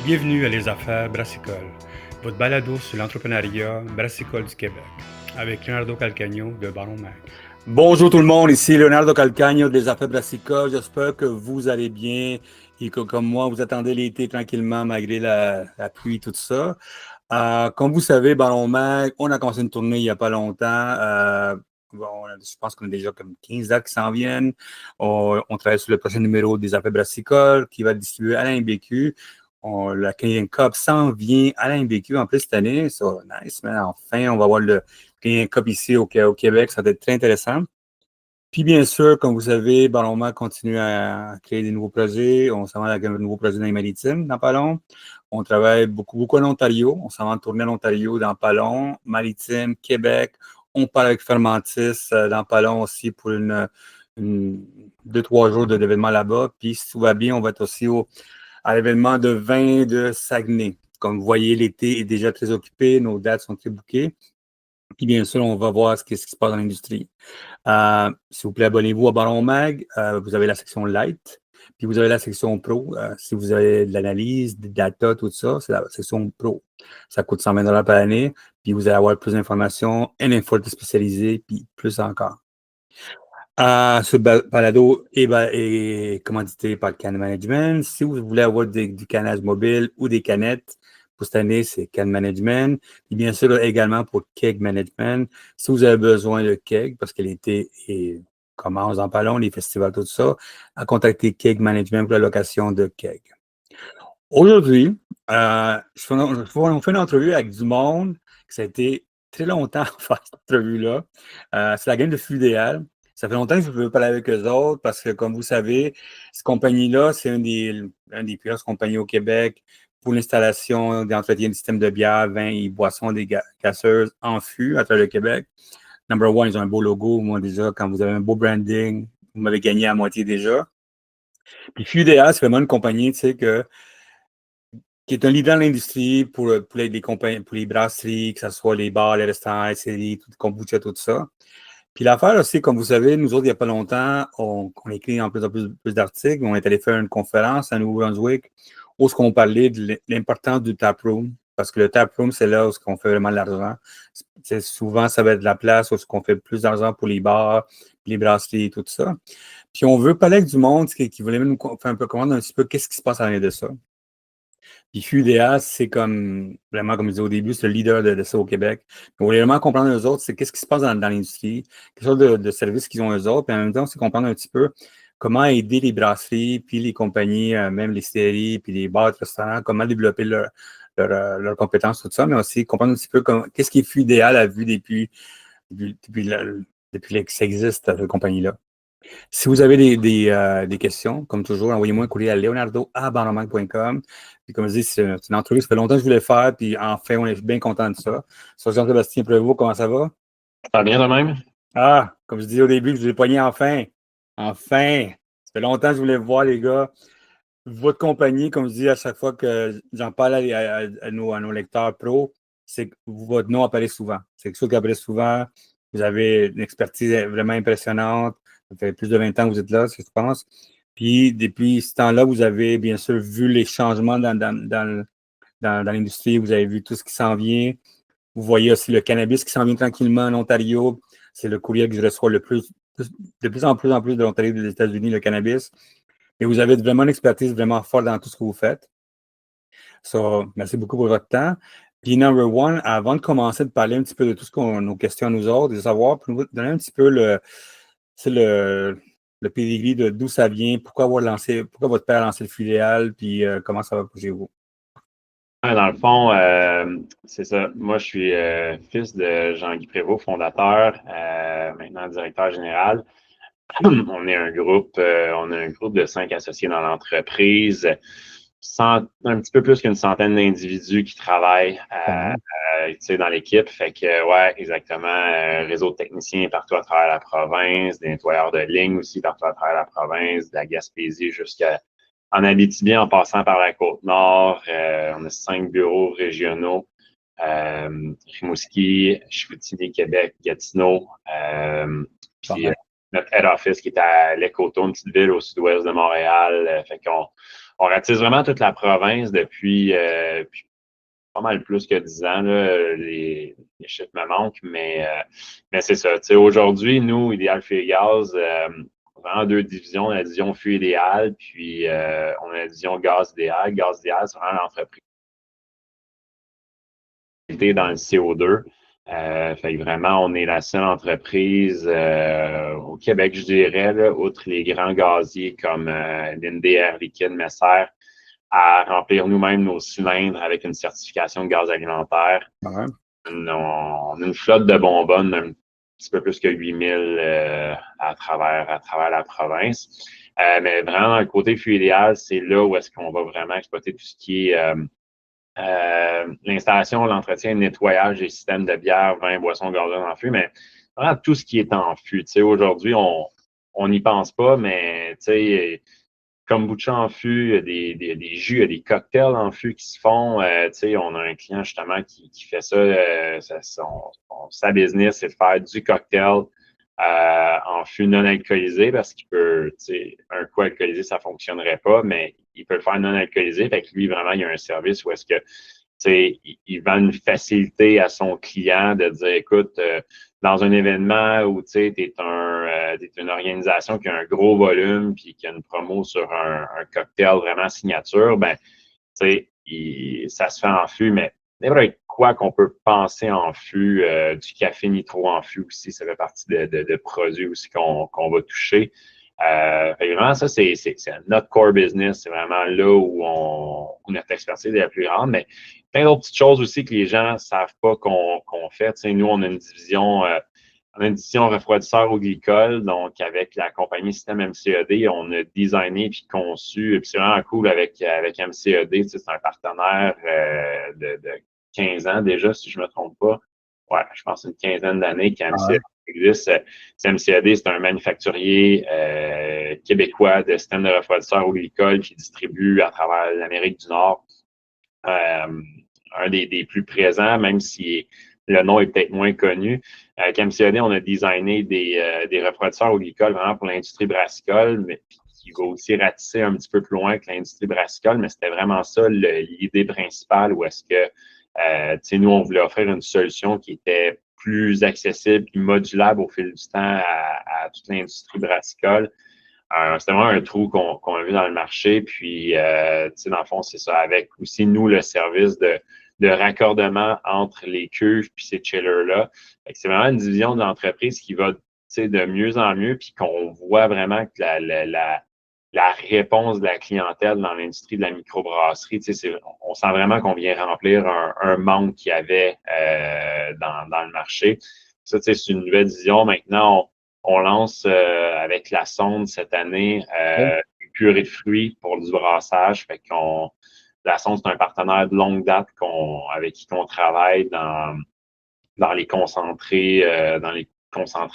Bienvenue à Les Affaires Brassicole, votre balado sur l'entrepreneuriat brassicole du Québec, avec Leonardo Calcagno de Baron Mag. Bonjour tout le monde, ici Leonardo Calcagno des Affaires Brassicole. J'espère que vous allez bien et que comme moi, vous attendez l'été tranquillement malgré la pluie, tout ça. Comme vous savez, Baron Mag, on a commencé une tournée il n'y a pas longtemps. Je pense qu'on a déjà comme 15 dates qui s'en viennent. On travaille sur le prochain numéro des Affaires Brassicole qui va être distribué à l'IMBQ. La Canadian Cup s'en vient à l'IMBQ en plus cette année. So, nice, man. Enfin, on va avoir le Canadian Cup ici au Québec. Ça va être très intéressant. Puis bien sûr, comme vous savez, Ballon Mag continue à créer des nouveaux projets. On s'en va avec un nouveau projet dans les maritimes, dans pas long. On travaille beaucoup en Ontario. On s'en va en tournée en Ontario, dans pas long. Maritime, Québec. On parle avec Fermentis, dans pas long aussi pour 2-3 jours d'événement là-bas. Puis si tout va bien, on va être aussi à l'événement de vin de Saguenay. Comme vous voyez, l'été est déjà très occupé. Nos dates sont très bouquées. Puis bien sûr, on va voir ce qui se passe dans l'industrie. S'il vous plaît, abonnez-vous à Baron Mag. Vous avez la section Light, puis vous avez la section Pro. Si vous avez de l'analyse, des data, tout ça, c'est la section Pro. Ça coûte 120 $ par année, puis vous allez avoir plus d'informations, une info spécialisée, puis plus encore. Ce balado est commandité par Can Management. Si vous voulez avoir du cannage mobile ou des canettes, pour cette année, c'est Can Management. Et bien sûr, également pour Keg Management. Si vous avez besoin de Keg, parce que l'été commence en ballon, les festivals, tout ça, à contacter Keg Management pour la location de Keg. Aujourd'hui, on fait une entrevue avec du monde, ça a été très longtemps à faire cette entrevue-là. C'est la gang de Flux idéal. Ça fait longtemps que je veux parler avec eux autres parce que, comme vous savez, cette compagnie-là, c'est une des plus grosses compagnies au Québec pour l'installation d'entretien du système de bière, vin et boissons des casseuses en fût à travers le Québec. Number one, ils ont un beau logo. Moi, déjà, quand vous avez un beau branding, vous m'avez gagné à moitié déjà. Puis Flux idéal, c'est vraiment une compagnie, tu sais, qui est un leader dans l'industrie pour les compagnies, pour les brasseries, que ce soit les bars, les restaurants, les séries, tout le kombucha, tout ça. Puis l'affaire aussi, comme vous savez, nous autres, il n'y a pas longtemps, on écrit en plus en plus d'articles. On est allé faire une conférence à Nouveau-Brunswick où on parlait de l'importance du taproom. Parce que le taproom, c'est là où on fait vraiment de l'argent. Souvent, ça va être de la place où on fait plus d'argent pour les bars, les brasseries, tout ça. Puis on veut parler avec du monde qui voulait nous faire un peu comprendre un petit peu qu'est-ce qui se passe à l'intérieur de ça. Puis FUDA, c'est comme, vraiment, comme je disais au début, c'est le leader de ça au Québec. On voulait vraiment comprendre eux autres, c'est qu'est-ce qui se passe dans l'industrie, quelle sorte de services qu'ils ont eux autres, puis en même temps, c'est comprendre un petit peu comment aider les brasseries, puis les compagnies, même les séries, puis les bars, restaurants, comment développer leurs compétences, tout ça, mais aussi comprendre un petit peu qu'est-ce qui est FUDA à vue depuis que ça existe, cette compagnie-là. Si vous avez des questions, comme toujours, envoyez-moi un courrier à leonardo@baronmag.com. Puis comme je dis, c'est une entrevue, ça fait longtemps que je voulais faire, puis enfin, on est bien content de ça. So, Jean-Sébastien Prévost, comment ça va? Ça va bien de même? Comme je disais au début, je vous ai pogné enfin. Enfin! Ça fait longtemps que je voulais voir, les gars. Votre compagnie, comme je dis à chaque fois que j'en parle à nos lecteurs pro, c'est que votre nom apparaît souvent. C'est quelque chose qui apparaît souvent. Vous avez une expertise vraiment impressionnante. Ça fait plus de 20 ans que vous êtes là, je pense. Puis, depuis ce temps-là, vous avez bien sûr vu les changements dans l'industrie. Vous avez vu tout ce qui s'en vient. Vous voyez aussi le cannabis qui s'en vient tranquillement en Ontario. C'est le courrier que je reçois de plus en plus de l'Ontario et des États-Unis, le cannabis. Et vous avez vraiment une expertise vraiment forte dans tout ce que vous faites. So, merci beaucoup pour votre temps. Puis, number one, avant de commencer de parler un petit peu de tout ce qu'on nos questions à nous autres, de savoir, pour nous donner un petit peu le pedigree de d'où ça vient, pourquoi votre père a lancé le filial, puis comment ça va pour chez vous. Dans le fond, c'est ça. Moi, je suis fils de Jean-Guy Prévost, fondateur, maintenant directeur général. On a un groupe de 5 associés dans l'entreprise, un petit peu plus qu'une centaine d'individus qui travaillent dans l'équipe. Fait que, ouais, exactement, réseau de techniciens partout à travers la province, des nettoyeurs de ligne aussi partout à travers la province, de la Gaspésie jusqu'en Abitibi en passant par la Côte-Nord. On a 5 bureaux régionaux. Rimouski, Chicoutimi, Québec, Gatineau. Puis notre head office qui est à Lécoto, une petite ville au sud-ouest de Montréal. Fait qu'on on ratisse vraiment toute la province depuis pas mal plus que 10 ans. Là, les chiffres me manquent, mais c'est ça. Aujourd'hui, nous, Idéal Fuel et Gaz, vraiment deux divisions. La division Fuel Idéal, puis on a la division Gaz Idéal. Gaz Idéal, c'est vraiment l'entreprise dans le CO2. Fait que vraiment, on est la seule entreprise au Québec, je dirais, là, outre les grands gaziers comme Linde, Air Liquide, Messer, à remplir nous-mêmes nos cylindres avec une certification de gaz alimentaire. Ouais. On a une flotte de bonbonnes un petit peu plus que 8000 à travers la province. Mais vraiment, dans le côté fuel idéal, c'est là où est-ce qu'on va vraiment exploiter tout ce qui est l'installation, l'entretien, le nettoyage des systèmes de bière, vin, boissons gazeuses en fût, mais vraiment tout ce qui est en fût. Aujourd'hui, on n'y pense pas, mais kombucha en fût, il y a des jus, il y a des cocktails en fût qui se font. On a un client justement qui fait ça. Sa business, c'est de faire du cocktail en fût non alcoolisé parce qu'il peut, un coup alcoolisé, ça ne fonctionnerait pas, mais il peut le faire non alcoolisé. Fait que lui, vraiment, il y a un service où est-ce que il vend une facilité à son client de dire, écoute, dans un événement où tu es une organisation qui a un gros volume puis qui a une promo sur un cocktail vraiment signature, ben, ça se fait en fût, mais n'importe quoi qu'on peut penser en fût, du café nitro en fût aussi, ça fait partie de produits aussi qu'on va toucher. Vraiment, ça, c'est notre core business. C'est vraiment là où notre expertise est la plus grande. Mais plein d'autres petites choses aussi que les gens ne savent pas qu'on fait. Nous, on a une division refroidisseur au glycol. Donc, avec la compagnie Système MCED, on a designé puis conçu. Puis c'est vraiment cool avec MCED. C'est un partenaire de 15 ans déjà, si je ne me trompe pas. Ouais, je pense une quinzaine d'années qu'MCED existe. MCED, c'est un manufacturier québécois de système de refroidisseur au glycol qui distribue à travers l'Amérique du Nord. Un des plus présents, même si le nom est peut-être moins connu. Avec MCED, on a designé des refroidisseurs au glycol vraiment pour l'industrie brassicole, mais qui va aussi ratisser un petit peu plus loin que l'industrie brassicole, mais c'était vraiment ça l'idée principale où est-ce que nous, on voulait offrir une solution qui était plus accessible et modulable au fil du temps à toute l'industrie brassicole. C'était vraiment un trou qu'on a vu dans le marché. Puis, dans le fond, c'est ça. Avec aussi, nous, le service de raccordement entre les cuves puis ces chillers-là. C'est vraiment une division de l'entreprise qui va de mieux en mieux puis qu'on voit vraiment que la réponse de la clientèle dans l'industrie de la microbrasserie, on sent vraiment qu'on vient remplir un manque qu'il y avait dans le marché. Ça, c'est une nouvelle vision. Maintenant, on lance avec la sonde cette année une purée de fruits pour du brassage. Fait la sonde, c'est un partenaire de longue date avec qui on travaille dans les concentrés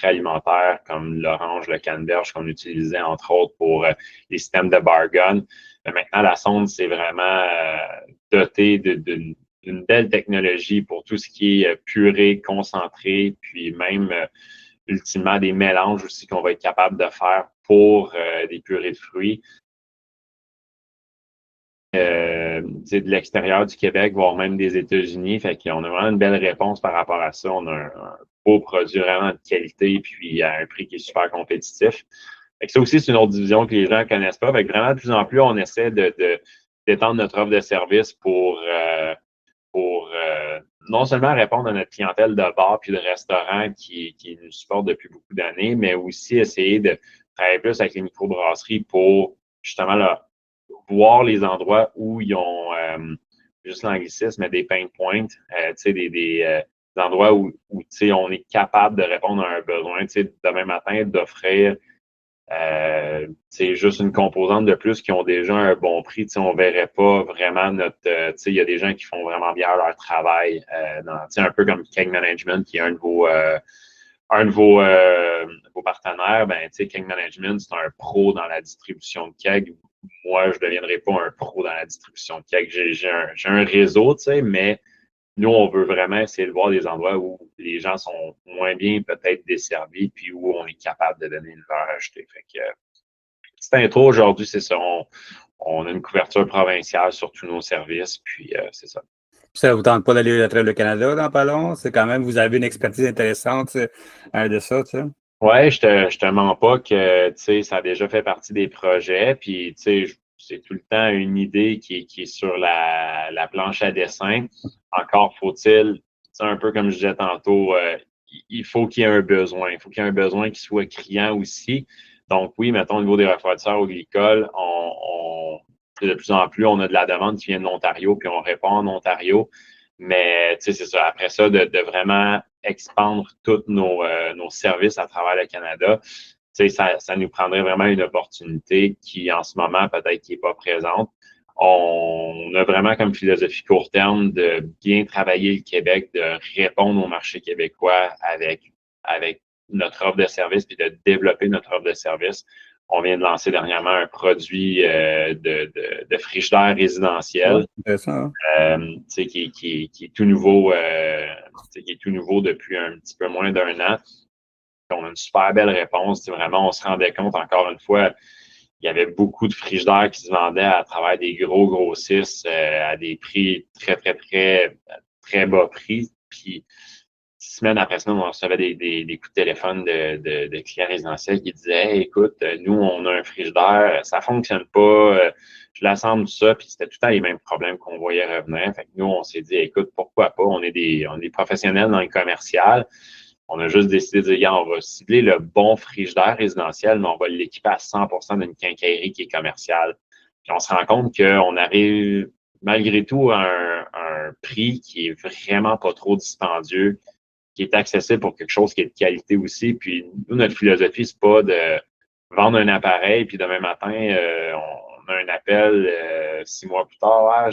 alimentaires comme l'orange, le canneberge qu'on utilisait entre autres pour les systèmes de bargun. Mais maintenant, la sonde, c'est vraiment doté d'une belle technologie pour tout ce qui est purée, concentré, puis même ultimement des mélanges aussi qu'on va être capable de faire pour des purées de fruits. De l'extérieur du Québec, voire même des États-Unis. Fait qu'on a vraiment une belle réponse par rapport à ça. On a un beau produit vraiment de qualité puis à un prix qui est super compétitif. Fait que ça aussi, c'est une autre division que les gens ne connaissent pas. Fait que vraiment, de plus en plus, on essaie d'étendre notre offre de service pour non seulement répondre à notre clientèle de bar puis de restaurant qui nous supporte depuis beaucoup d'années, mais aussi essayer de travailler plus avec les microbrasseries pour justement voir les endroits où ils ont, juste l'anglicisme, mais des pain points, des endroits où on est capable de répondre à un besoin. Demain matin, d'offrir juste une composante de plus qui ont déjà un bon prix. On ne verrait pas vraiment il y a des gens qui font vraiment bien leur travail, un peu comme Keg Management, qui est un de vos partenaires. Keg Management, c'est un pro dans la distribution de keg. Moi, je ne deviendrai pas un pro dans la distribution de keg. J'ai un réseau, mais nous, on veut vraiment essayer de voir des endroits où les gens sont moins bien peut-être desservis, puis où on est capable de donner une valeur ajoutée. Fait que, petite intro aujourd'hui, c'est ça. on a une couverture provinciale sur tous nos services, puis c'est ça. Ça ne vous tente pas d'aller à travers le Canada dans pas long? C'est quand même, vous avez une expertise intéressante de ça, tu sais. Ouais, je te mens pas que, tu sais, ça a déjà fait partie des projets, puis, tu sais, c'est tout le temps une idée qui est sur la planche à dessin. Encore faut-il, c'est un peu comme je disais tantôt, il faut qu'il y ait un besoin. Il faut qu'il y ait un besoin qui soit criant aussi. Donc, oui, mettons, au niveau des refroidisseurs agricoles, de plus en plus, on a de la demande qui vient de l'Ontario, puis on répond en Ontario. Mais, tu sais, c'est ça. Après ça, de vraiment expandre tous nos services à travers le Canada, tu sais, ça nous prendrait vraiment une opportunité qui, en ce moment, peut-être qui n'est pas présente. On a vraiment comme philosophie court terme de bien travailler le Québec, de répondre au marché québécois avec notre offre de service, puis de développer notre offre de service. On vient de lancer dernièrement un produit de frigidaire résidentiel. C'est ça. Qui est tout nouveau, qui est tout nouveau depuis un petit peu moins d'un an. On a une super belle réponse. Vraiment, on se rendait compte, encore une fois, il y avait beaucoup de frigidaires qui se vendaient à travers des gros grossistes à des prix très, très, très, très bas prix. Puis, semaine après semaine, on recevait des coups de téléphone de clients résidentiels qui disaient hey, écoute, nous, on a un frigidaire, ça ne fonctionne pas, je l'assemble tout ça, puis c'était tout le temps les mêmes problèmes qu'on voyait revenir. Fait que nous, on s'est dit écoute, pourquoi pas? On est des professionnels dans le commercial. On a juste décidé de dire, on va cibler le bon frigidaire résidentiel, mais on va l'équiper à 100% d'une quincaillerie qui est commerciale. Puis on se rend compte qu'on arrive malgré tout à un prix qui est vraiment pas trop dispendieux, qui est accessible pour quelque chose qui est de qualité aussi. Puis nous, notre philosophie, c'est pas de vendre un appareil, puis demain matin, on a un appel 6 mois plus tard,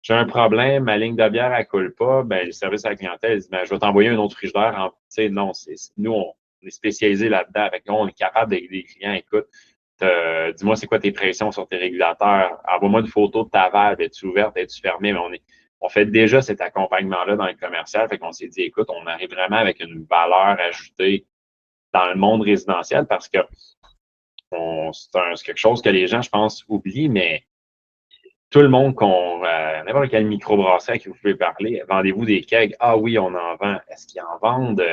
j'ai un problème, ma ligne de bière, elle coule pas, ben, le service à la clientèle dit, ben, je vais t'envoyer un autre frigidaire. Non, nous, on est spécialisé là-dedans. Avec nous, on est capable d'aider les clients. Écoute, dis-moi, c'est quoi tes pressions sur tes régulateurs? Envoie-moi une photo de ta valve. Es-tu ouverte? Es-tu fermée? Mais on fait déjà cet accompagnement-là dans le commercial. Fait qu'on s'est dit, écoute, on arrive vraiment avec une valeur ajoutée dans le monde résidentiel parce que c'est quelque chose que les gens, je pense, oublient, mais tout le monde, n'importe quel microbrasserie à qui vous pouvez parler, vendez-vous des kegs? Ah oui, on en vend. Est-ce qu'ils en vendent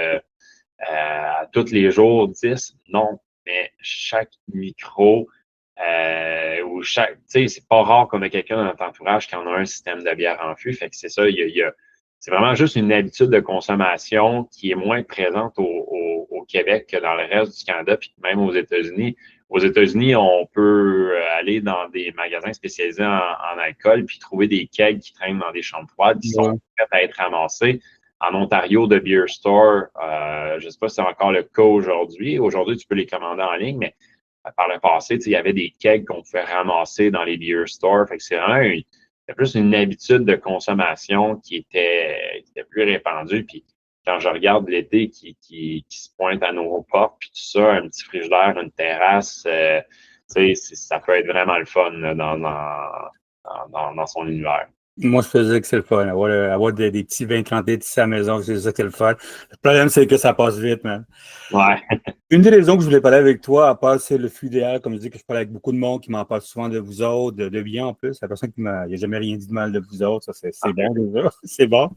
tous les jours 10? Non, mais chaque micro ou tu sais, c'est pas rare qu'on a quelqu'un dans notre entourage qui en a un système de bière en fût. Fait que c'est ça, c'est vraiment juste une habitude de consommation qui est moins présente au Québec que dans le reste du Canada, puis même aux États-Unis. Aux États-Unis, on peut aller dans des magasins spécialisés en alcool puis trouver des kegs qui traînent dans des chambres froides qui sont prêtes à être ramassés. En Ontario, de Beer Store, je ne sais pas si c'est encore le cas aujourd'hui. Aujourd'hui, tu peux les commander en ligne, mais par le passé, il y avait des kegs qu'on pouvait ramasser dans les beer stores. Fait que c'est vraiment c'était plus une habitude de consommation qui était plus répandue. Puis quand je regarde l'été qui se pointe à nos portes, puis tout ça, un petit frigidaire, une terrasse, ça peut être vraiment le fun là, dans son univers. Moi, je faisais que c'est le fun. Avoir des petits 20-30 litres ici à la maison, c'est ça qui est le fun. Le problème, c'est que ça passe vite, man. Ouais. Une des raisons que je voulais parler avec toi, à part c'est le flux idéal, comme je dis, que je parle avec beaucoup de monde qui m'en parle souvent de vous autres, de bien en plus. La personne qui n'a jamais rien dit de mal de vous autres, ça c'est bon déjà. C'est bon.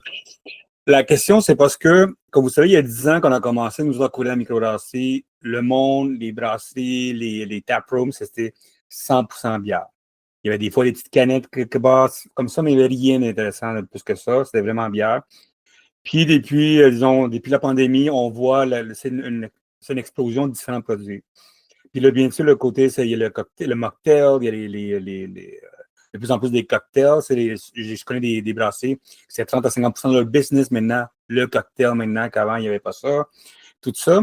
La question, c'est parce que, comme vous savez, il y a 10 ans qu'on a commencé, nous autres, à courir la microbrasserie, le monde, les brasseries, les taprooms, c'était 100% bière. Il y avait des fois des petites canettes quelque part comme ça, mais il n'y avait rien d'intéressant de plus que ça. C'était vraiment bière. Puis depuis, disons, depuis la pandémie, on voit c'est une explosion de différents produits. Puis là, bien sûr, le côté, il y a le mocktail, il y a de plus en plus des cocktails. Je connais des brasseries, c'est 30 à 50% de leur business maintenant, le cocktail maintenant, qu'avant, il n'y avait pas ça. Tout ça.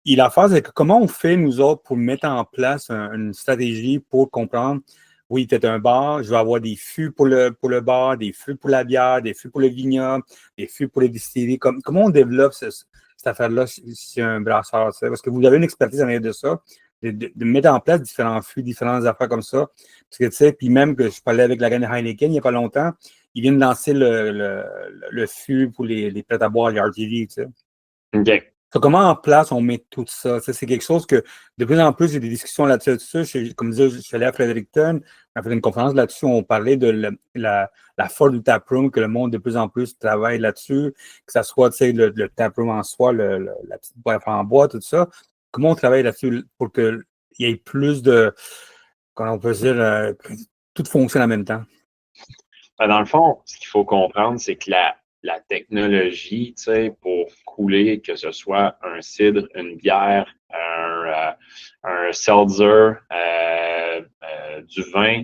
Et la phase, c'est que comment on fait, nous autres, pour mettre en place une stratégie pour comprendre oui, tu es un bar, je vais avoir des fûts pour le bar, des fûts pour la bière, des fûts pour le vignoble, des fûts pour les distilleries. Comment on développe cette affaire-là si un brasseur? Parce que vous avez une expertise en arrière de ça, de mettre en place différents fûts, différentes affaires comme ça. Parce que tu sais, puis même que je parlais avec la gagne Heineken il n'y a pas longtemps, ils viennent lancer le fût pour les prêts à boire, les RTD, tu sais. OK. Comment en place on met tout ça? C'est quelque chose que de plus en plus, j'ai des discussions là-dessus. Comme je disais, je suis allé à Fredericton, on a fait une conférence là-dessus, on parlait de la force du taproom, que le monde de plus en plus travaille là-dessus, que ça soit le taproom en soi, la petite boîte en bois, tout ça. Comment on travaille là-dessus pour qu'il y ait plus de, comment on peut dire, que tout fonctionne en même temps? Dans le fond, ce qu'il faut comprendre, c'est que la technologie, tu sais, pour couler, que ce soit un cidre, une bière, un seltzer, du vin,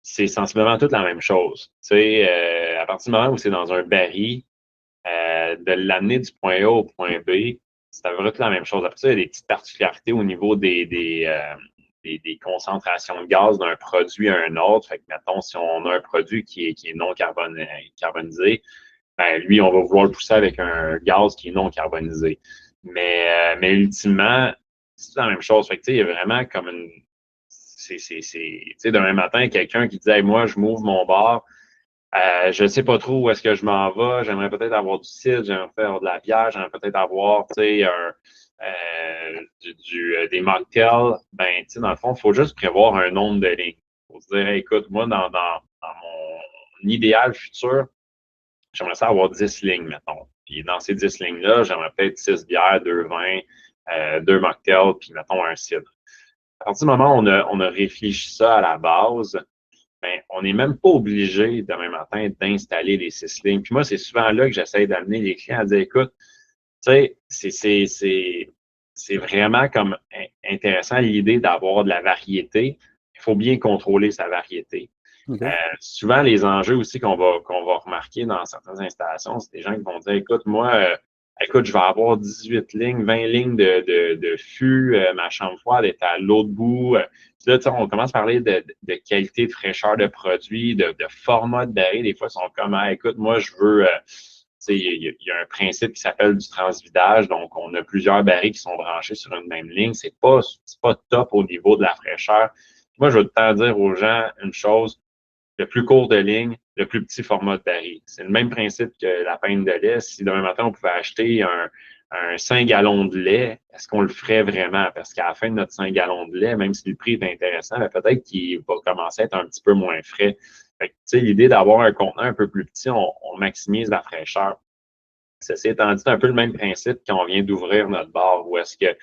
c'est sensiblement toute la même chose. Tu sais, à partir du moment où c'est dans un baril, de l'amener du point A au point B, c'est à peu près toute la même chose. Après ça, il y a des petites particularités au niveau des concentrations de gaz d'un produit à un autre. Fait que, mettons, si on a un produit qui est non carbonisé, ben, lui, on va vouloir le pousser avec un gaz qui est non carbonisé. Mais ultimement, c'est la même chose. Fait que, tu sais, il y a vraiment comme une. Tu sais, demain matin, quelqu'un qui dit, hey, moi, je m'ouvre mon bar, je ne sais pas trop où est-ce que je m'en vais, j'aimerais peut-être avoir du cidre, j'aimerais faire de la bière, j'aimerais peut-être avoir, tu sais, des mocktails. Ben, tu sais, dans le fond, il faut juste prévoir un nombre de lignes. Il faut se dire, hey, écoute, moi, dans mon idéal futur, j'aimerais ça avoir 10 lignes, mettons. Puis dans ces 10 lignes-là, j'aimerais peut-être 6 bières, 2 vins, 2 mocktails, puis mettons un cidre. À partir du moment où on a réfléchi ça à la base, ben, on n'est même pas obligé demain matin d'installer les 6 lignes. Puis moi, c'est souvent là que j'essaie d'amener les clients à dire, écoute, tu sais, c'est vraiment comme intéressant l'idée d'avoir de la variété. Il faut bien contrôler sa variété. Okay. Souvent, les enjeux aussi qu'on va remarquer dans certaines installations, c'est des gens qui vont dire, écoute, moi, écoute, je vais avoir 18 lignes, 20 lignes de fût, ma chambre froide est à l'autre bout. Puis là, on commence à parler de qualité, de fraîcheur de produits, de format de baril. Des fois, ils sont comme, ah, écoute, moi, je veux, il y a un principe qui s'appelle du transvidage. Donc, on a plusieurs barils qui sont branchés sur une même ligne. C'est pas top au niveau de la fraîcheur. Moi, je veux tout le temps dire aux gens une chose, le plus court de ligne, le plus petit format de baril. C'est le même principe que la pinte de lait. Si demain matin, on pouvait acheter un 5 gallons de lait, est-ce qu'on le ferait vraiment? Parce qu'à la fin de notre 5 gallons de lait, même si le prix est intéressant, peut-être qu'il va commencer à être un petit peu moins frais. Fait que, tu sais, l'idée d'avoir un contenant un peu plus petit, on maximise la fraîcheur. Ceci étant dit, c'est un peu le même principe quand on vient d'ouvrir notre bar, où est-ce que,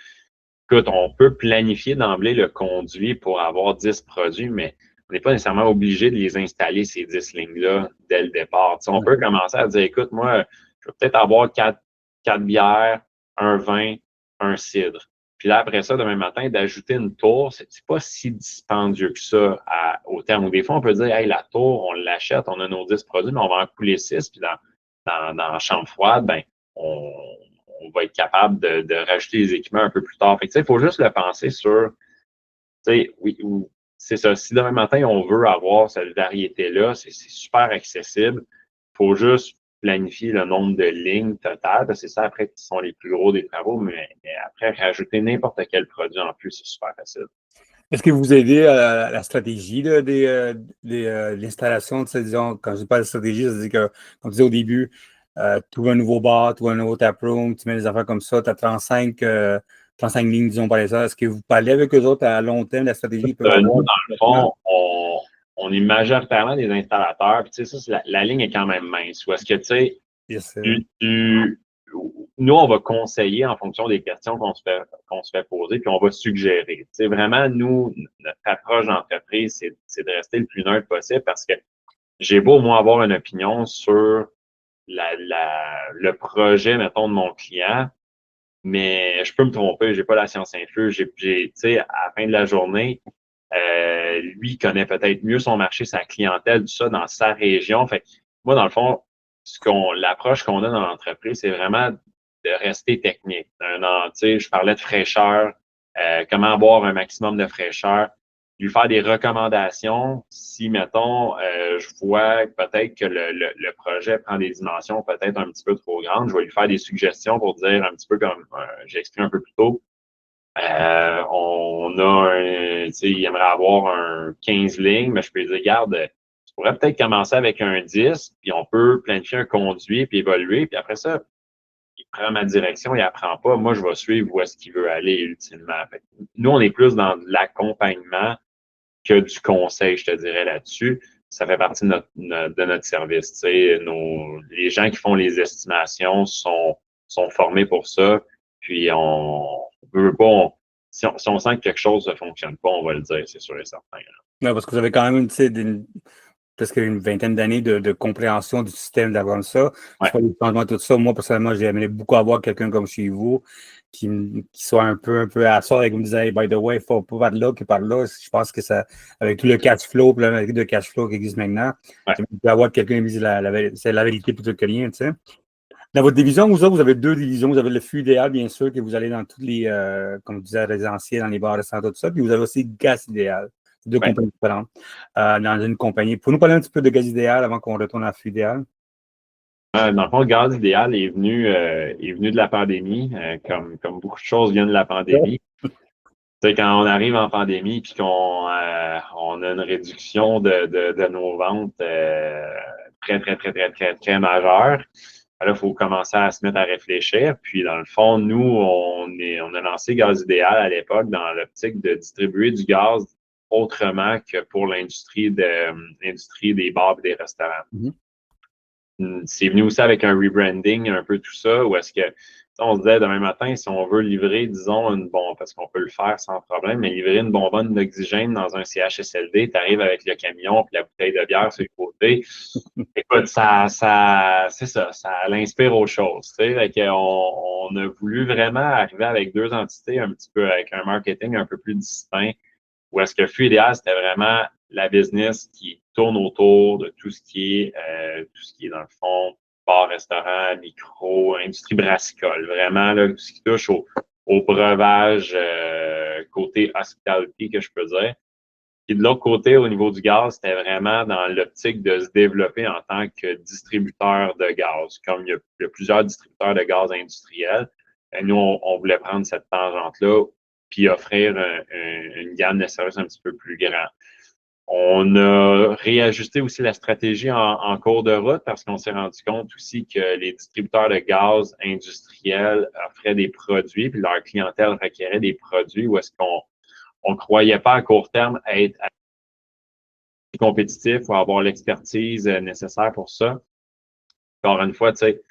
écoute, on peut planifier d'emblée le conduit pour avoir 10 produits, mais on n'est pas nécessairement obligé de les installer, ces 10 lignes-là, dès le départ. Tu sais, on peut commencer à dire, écoute, moi, je vais peut-être avoir 4 bières, un vin, un cidre. Puis là, après ça, demain matin, d'ajouter une tour, c'est pas si dispendieux que ça au terme. Ou des fois, on peut dire, hey, la tour, on l'achète, on a nos 10 produits, mais on va en couler 6. Puis dans la chambre froide, ben, on va être capable de rajouter les équipements un peu plus tard. Fait que, il faut juste le penser sur, oui, c'est ça. Si demain matin, on veut avoir cette variété-là, c'est super accessible. Il faut juste planifier le nombre de lignes totales. C'est ça, après, qui sont les plus gros des travaux, mais après, rajouter n'importe quel produit en plus, c'est super facile. Est-ce que vous aidez à la stratégie là, de l'installation? Disons, quand je parle de stratégie, c'est-à-dire que, comme tu disais au début, tu ouvres un nouveau bar, tu ouvres un nouveau taproom, tu mets des affaires comme ça, tu as 35 lignes, disons, par exemple. Est-ce que vous parlez avec eux autres à long terme, la stratégie? Nous, dans le fond, on est majoritairement des installateurs. Puis, tu sais, ça, la ligne est quand même mince. Ou est-ce que, tu sais, nous, on va conseiller en fonction des questions qu'on se fait poser, puis on va suggérer. Tu sais, vraiment, nous, notre approche d'entreprise, c'est de rester le plus neutre possible parce que j'ai beau, moi, avoir une opinion sur le projet, mettons, de mon client, mais je peux me tromper, j'ai pas la science infuse. Tu sais, à la fin de la journée, lui connaît peut-être mieux son marché, sa clientèle, tout ça dans sa région. Fait que moi, dans le fond, l'approche qu'on a dans l'entreprise, c'est vraiment de rester technique. Tu sais, je parlais de fraîcheur, comment avoir un maximum de fraîcheur, lui faire des recommandations. Si, mettons, je vois peut-être que le projet prend des dimensions peut-être un petit peu trop grandes, je vais lui faire des suggestions pour dire un petit peu comme j'ai expliqué un peu plus tôt. On a tu sais, il aimerait avoir un 15 lignes, mais je peux lui dire, regarde, tu pourrais peut-être commencer avec un 10, puis on peut planifier un conduit, puis évoluer, puis après ça, prend ma direction, il apprend pas, moi, je vais suivre où est-ce qu'il veut aller ultimement. Fait que nous, on est plus dans l'accompagnement que du conseil, je te dirais, là-dessus. Ça fait partie de notre service. Tu sais, les gens qui font les estimations sont formés pour ça. Puis, on veut pas, si on sent que quelque chose ne fonctionne pas, on va le dire, c'est sûr et certain. Ouais, parce que vous avez quand même presque une vingtaine d'années de compréhension du système d'avant ça. Ouais. Soit les changements, tout ça. Moi, personnellement, j'aimerais beaucoup avoir quelqu'un comme chez vous qui soit un peu à sort et qui me disait, hey, by the way, il faut pas par là que par là. Je pense que ça, avec tout le cash flow, problématique de cash flow qui existe maintenant, tu peux avoir quelqu'un qui me dise c'est la vérité plutôt que rien, tu sais. Dans votre division, vous avez deux divisions. Vous avez le flux idéal, bien sûr, que vous allez dans toutes les, comme je disais, résidentiels, dans les bars, restaurants, tout ça. Puis vous avez aussi Gaz idéal. Deux compagnies différentes dans une compagnie. Pour nous parler un petit peu de Gaz idéal avant qu'on retourne à flux idéal. Dans le fond, le Gaz idéal est venu de la pandémie, comme beaucoup de choses viennent de la pandémie. Tu sais, quand on arrive en pandémie puis qu'on on a une réduction de nos ventes très majeure, là, il faut commencer à se mettre à réfléchir. Puis, dans le fond, nous, on a lancé Gaz idéal à l'époque dans l'optique de distribuer du gaz autrement que pour l'industrie des bars et des restaurants. Mm-hmm. C'est venu aussi avec un rebranding, un peu tout ça, où est-ce que on se disait demain matin, si on veut livrer, disons, parce qu'on peut le faire sans problème, mais livrer une bonbonne d'oxygène dans un CHSLD, tu arrives avec le camion puis la bouteille de bière sur le côté. Écoute, c'est ça, ça l'inspire aux choses. Tu sais, on a voulu vraiment arriver avec deux entités, un petit peu avec un marketing un peu plus distinct, où est-ce que Flux idéal, c'était vraiment la business qui tourne autour de tout ce qui est dans le fond, bar, restaurant, micro, industrie brassicole. Vraiment, là, tout ce qui touche au breuvage côté hospitality, que je peux dire. Puis de l'autre côté, au niveau du gaz, c'était vraiment dans l'optique de se développer en tant que distributeur de gaz. Comme il y a plusieurs distributeurs de gaz industriels, nous, on voulait prendre cette tangente-là puis offrir une gamme de services un petit peu plus grand. On a réajusté aussi la stratégie en cours de route parce qu'on s'est rendu compte aussi que les distributeurs de gaz industriels offraient des produits, puis leur clientèle requérait des produits où est-ce qu'on ne croyait pas à court terme être compétitif ou avoir l'expertise nécessaire pour ça. Encore une fois, tu sais,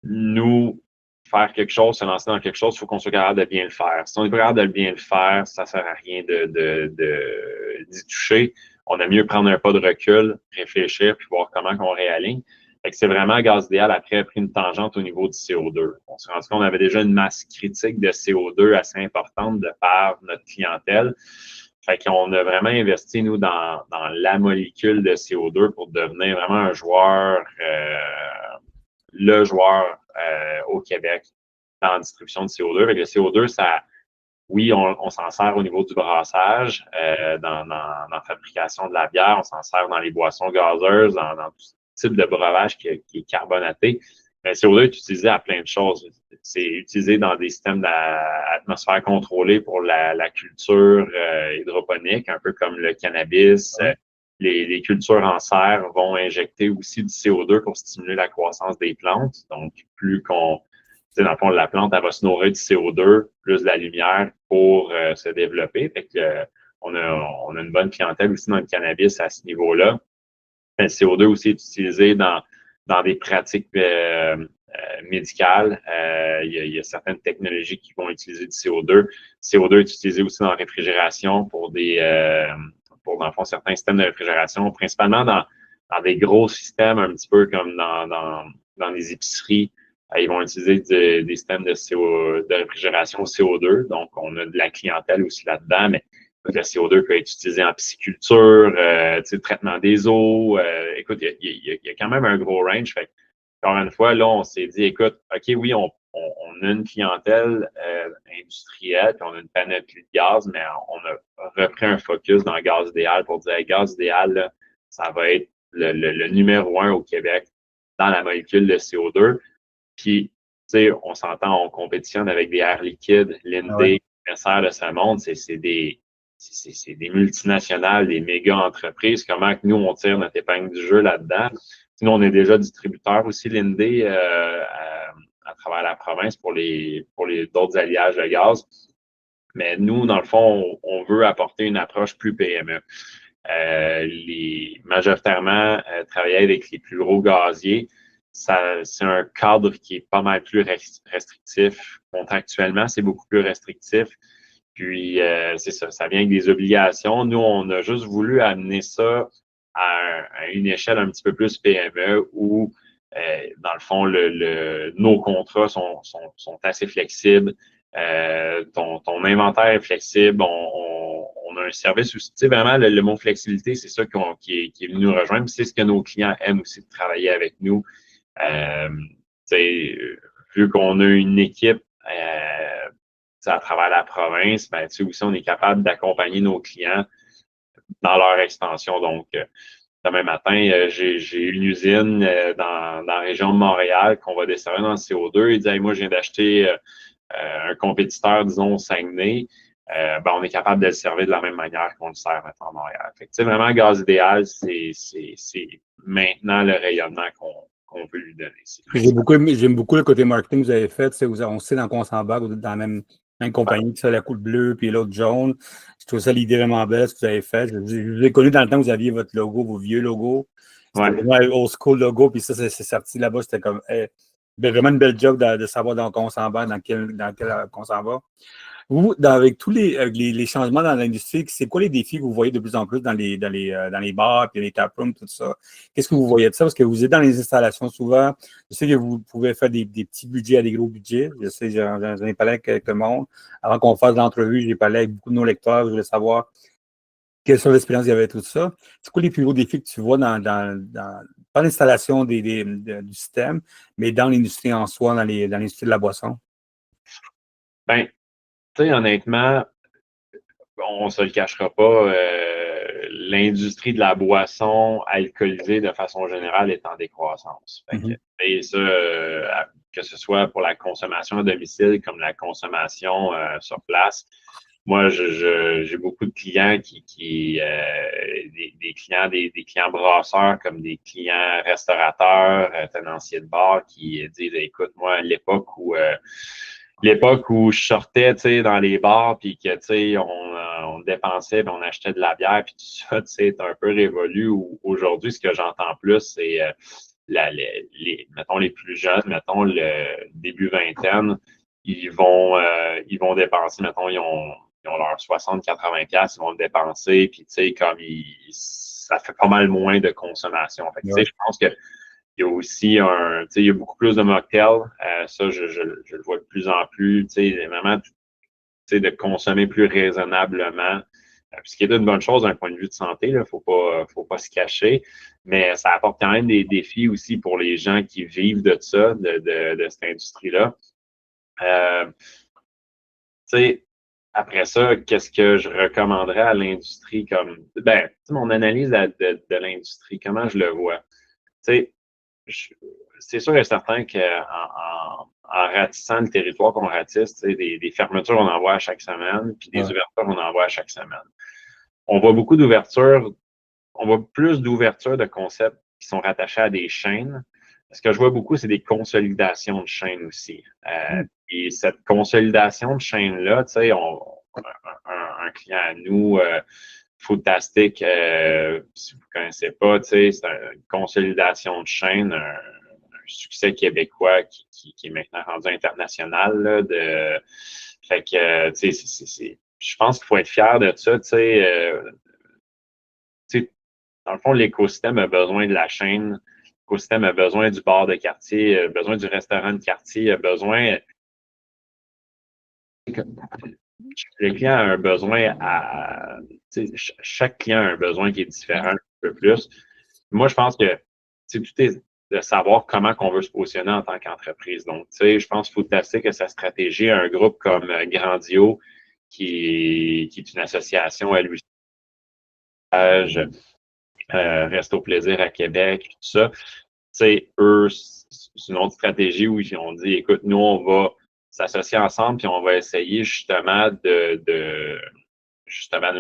nous, faire quelque chose, se lancer dans quelque chose, il faut qu'on soit capable de bien le faire. Si on est pas capable de bien le faire, ça ne sert à rien d'y toucher. On a mieux prendre un pas de recul, réfléchir, puis voir comment on réaligne. Fait que c'est vraiment Gaz idéal après a pris une tangente au niveau du CO2. On s'est rendu compte qu'on avait déjà une masse critique de CO2 assez importante de par notre clientèle. Fait qu'on a vraiment investi, nous, dans la molécule de CO2 pour devenir vraiment un joueur, le joueur au Québec dans la distribution de CO2. Fait que le CO2, ça, oui, on s'en sert au niveau du brassage, dans la fabrication de la bière, on s'en sert dans les boissons gazeuses, dans tout type de breuvage qui est carbonaté. Mais le CO2 est utilisé à plein de choses. C'est utilisé dans des systèmes d'atmosphère contrôlée pour la culture hydroponique, un peu comme le cannabis. Les cultures en serre vont injecter aussi du CO2 pour stimuler la croissance des plantes. Donc, plus qu'on dans le fond, la plante, elle va se nourrir du CO2 plus de la lumière pour se développer. Fait que on a une bonne clientèle aussi dans le cannabis à ce niveau-là. Le CO2 aussi est utilisé dans des pratiques médicales. Il y a certaines technologies qui vont utiliser du CO2. Le CO2 est utilisé aussi dans la réfrigération pour dans le fond, certains systèmes de réfrigération, principalement dans des gros systèmes, un petit peu comme dans les épiceries. Ils vont utiliser des systèmes de réfrigération au CO2. Donc, on a de la clientèle aussi là-dedans, mais le CO2 peut être utilisé en pisciculture, traitement des eaux. Écoute, il y a quand même un gros range. Fait, encore une fois, là, on s'est dit, écoute, OK, oui, on a une clientèle industrielle, puis on a une panoplie de gaz, mais on a repris un focus dans le Gaz idéal pour dire, Gaz idéal, là, ça va être le numéro 1 au Québec dans la molécule de CO2. Puis, tu sais, on s'entend, on compétitionne avec des Air Liquide, Linde, Messer de ce monde, c'est des multinationales, des méga entreprises. Comment que nous, on tire notre épingle du jeu là-dedans? Nous, on est déjà distributeur aussi, Linde, à à travers la province pour les d'autres alliages de gaz. Mais nous, dans le fond, on veut apporter une approche plus PME. Majoritairement, travailler avec les plus gros gaziers, c'est un cadre qui est pas mal plus restrictif. Contractuellement, c'est beaucoup plus restrictif. Puis, c'est ça, ça vient avec des obligations. Nous, on a juste voulu amener ça à une échelle un petit peu plus PME où, dans le fond, nos contrats sont assez flexibles. Ton inventaire est flexible. On a un service aussi. Tu sais, vraiment, le mot flexibilité, c'est ça qui est venu nous rejoindre. C'est ce que nos clients aiment aussi de travailler avec nous. Vu qu'on a une équipe à travers la province, ben, aussi, on est capable d'accompagner nos clients dans leur expansion. Donc, demain matin, j'ai une usine dans la région de Montréal qu'on va desservir dans le CO2. Il dit, hey, moi, je viens d'acheter un compétiteur, disons, au Saguenay. Ben, on est capable de le servir de la même manière qu'on le sert maintenant à Montréal. Fait que, vraiment, Gaz Idéal, c'est maintenant le rayonnement qu'on veut lui donner. J'aime beaucoup le côté marketing que vous avez fait. On sait dans quoi on s'embarque, vous êtes dans la même compagnie, que ça, la coupe bleue puis l'autre jaune. Je trouve ça l'idée vraiment belle, ce que vous avez fait. Je vous ai connu dans le temps que vous aviez votre logo, vos vieux logos. C'était vraiment un old school logo, puis ça, c'est sorti là-bas. C'était comme vraiment une belle job de savoir dans quoi on s'en va, dans quel on s'en va. Vous, avec tous les changements dans l'industrie, c'est quoi les défis que vous voyez de plus en plus dans les bars, puis les taprooms, tout ça? Qu'est-ce que vous voyez de ça? Parce que vous êtes dans les installations souvent. Je sais que vous pouvez faire des petits budgets à des gros budgets. Je sais, j'en ai parlé avec tout le monde. Avant qu'on fasse l'entrevue, j'ai parlé avec beaucoup de nos lecteurs. Je voulais savoir quelle sont l'expérience qu'il y avait tout ça. C'est quoi les plus gros défis que tu vois pas l'installation du système, mais dans l'industrie en soi, dans l'industrie de la boisson? Ben, tu sais, honnêtement, on ne se le cachera pas, l'industrie de la boisson alcoolisée de façon générale est en décroissance. Et ça, que ce soit pour la consommation à domicile comme la consommation sur place. Moi, j'ai beaucoup de clients des clients brasseurs comme des clients restaurateurs, tenanciers de bar qui disent, écoute, moi, l'époque où je sortais, tu sais, dans les bars, puis que, tu sais, on dépensait, puis on achetait de la bière, puis tout ça, tu sais, c'est un peu révolu. Aujourd'hui, ce que j'entends plus, c'est, mettons, les plus jeunes, mettons, le début vingtaine, ils vont dépenser, mettons, ils ont leurs 60-80$, ils vont le dépenser, puis, tu sais, comme ça fait pas mal moins de consommation. Fait que, tu sais, je pense que il y a aussi il y a beaucoup plus de mocktails. Ça, je le vois de plus en plus. Vraiment, de consommer plus raisonnablement. Ce qui est une bonne chose d'un point de vue de santé, il ne faut pas se cacher. Mais ça apporte quand même des défis aussi pour les gens qui vivent de ça, de cette industrie-là. Après ça, qu'est-ce que je recommanderais à l'industrie comme. Ben, mon analyse de l'industrie, comment je le vois? C'est sûr et certain qu'en ratissant le territoire qu'on ratisse, des fermetures, on en voit à chaque semaine, puis des ouvertures, on en voit à chaque semaine. On voit beaucoup d'ouvertures, on voit plus d'ouvertures de concepts qui sont rattachés à des chaînes. Ce que je vois beaucoup, c'est des consolidations de chaînes aussi. Et cette consolidation de chaînes-là, tu sais, un client à nous, Foodtastic, si vous ne connaissez pas, c'est une consolidation de chaîne, un succès québécois qui est maintenant rendu international. Là, fait que, je pense qu'il faut être fier de ça. Dans le fond, l'écosystème a besoin de la chaîne, l'écosystème a besoin du bar de quartier, a besoin du restaurant de quartier, a besoin. Le client a un besoin chaque client a un besoin qui est différent un peu plus. Moi, je pense que tout est de savoir comment on veut se positionner en tant qu'entreprise. Donc, je pense qu'il faut tester que sa stratégie à un groupe comme Grandio, qui est une association à lui, Resto Plaisir à Québec, tout ça. Eux, c'est une autre stratégie où ils ont dit, écoute, nous, on va s'associer ensemble, puis on va essayer justement de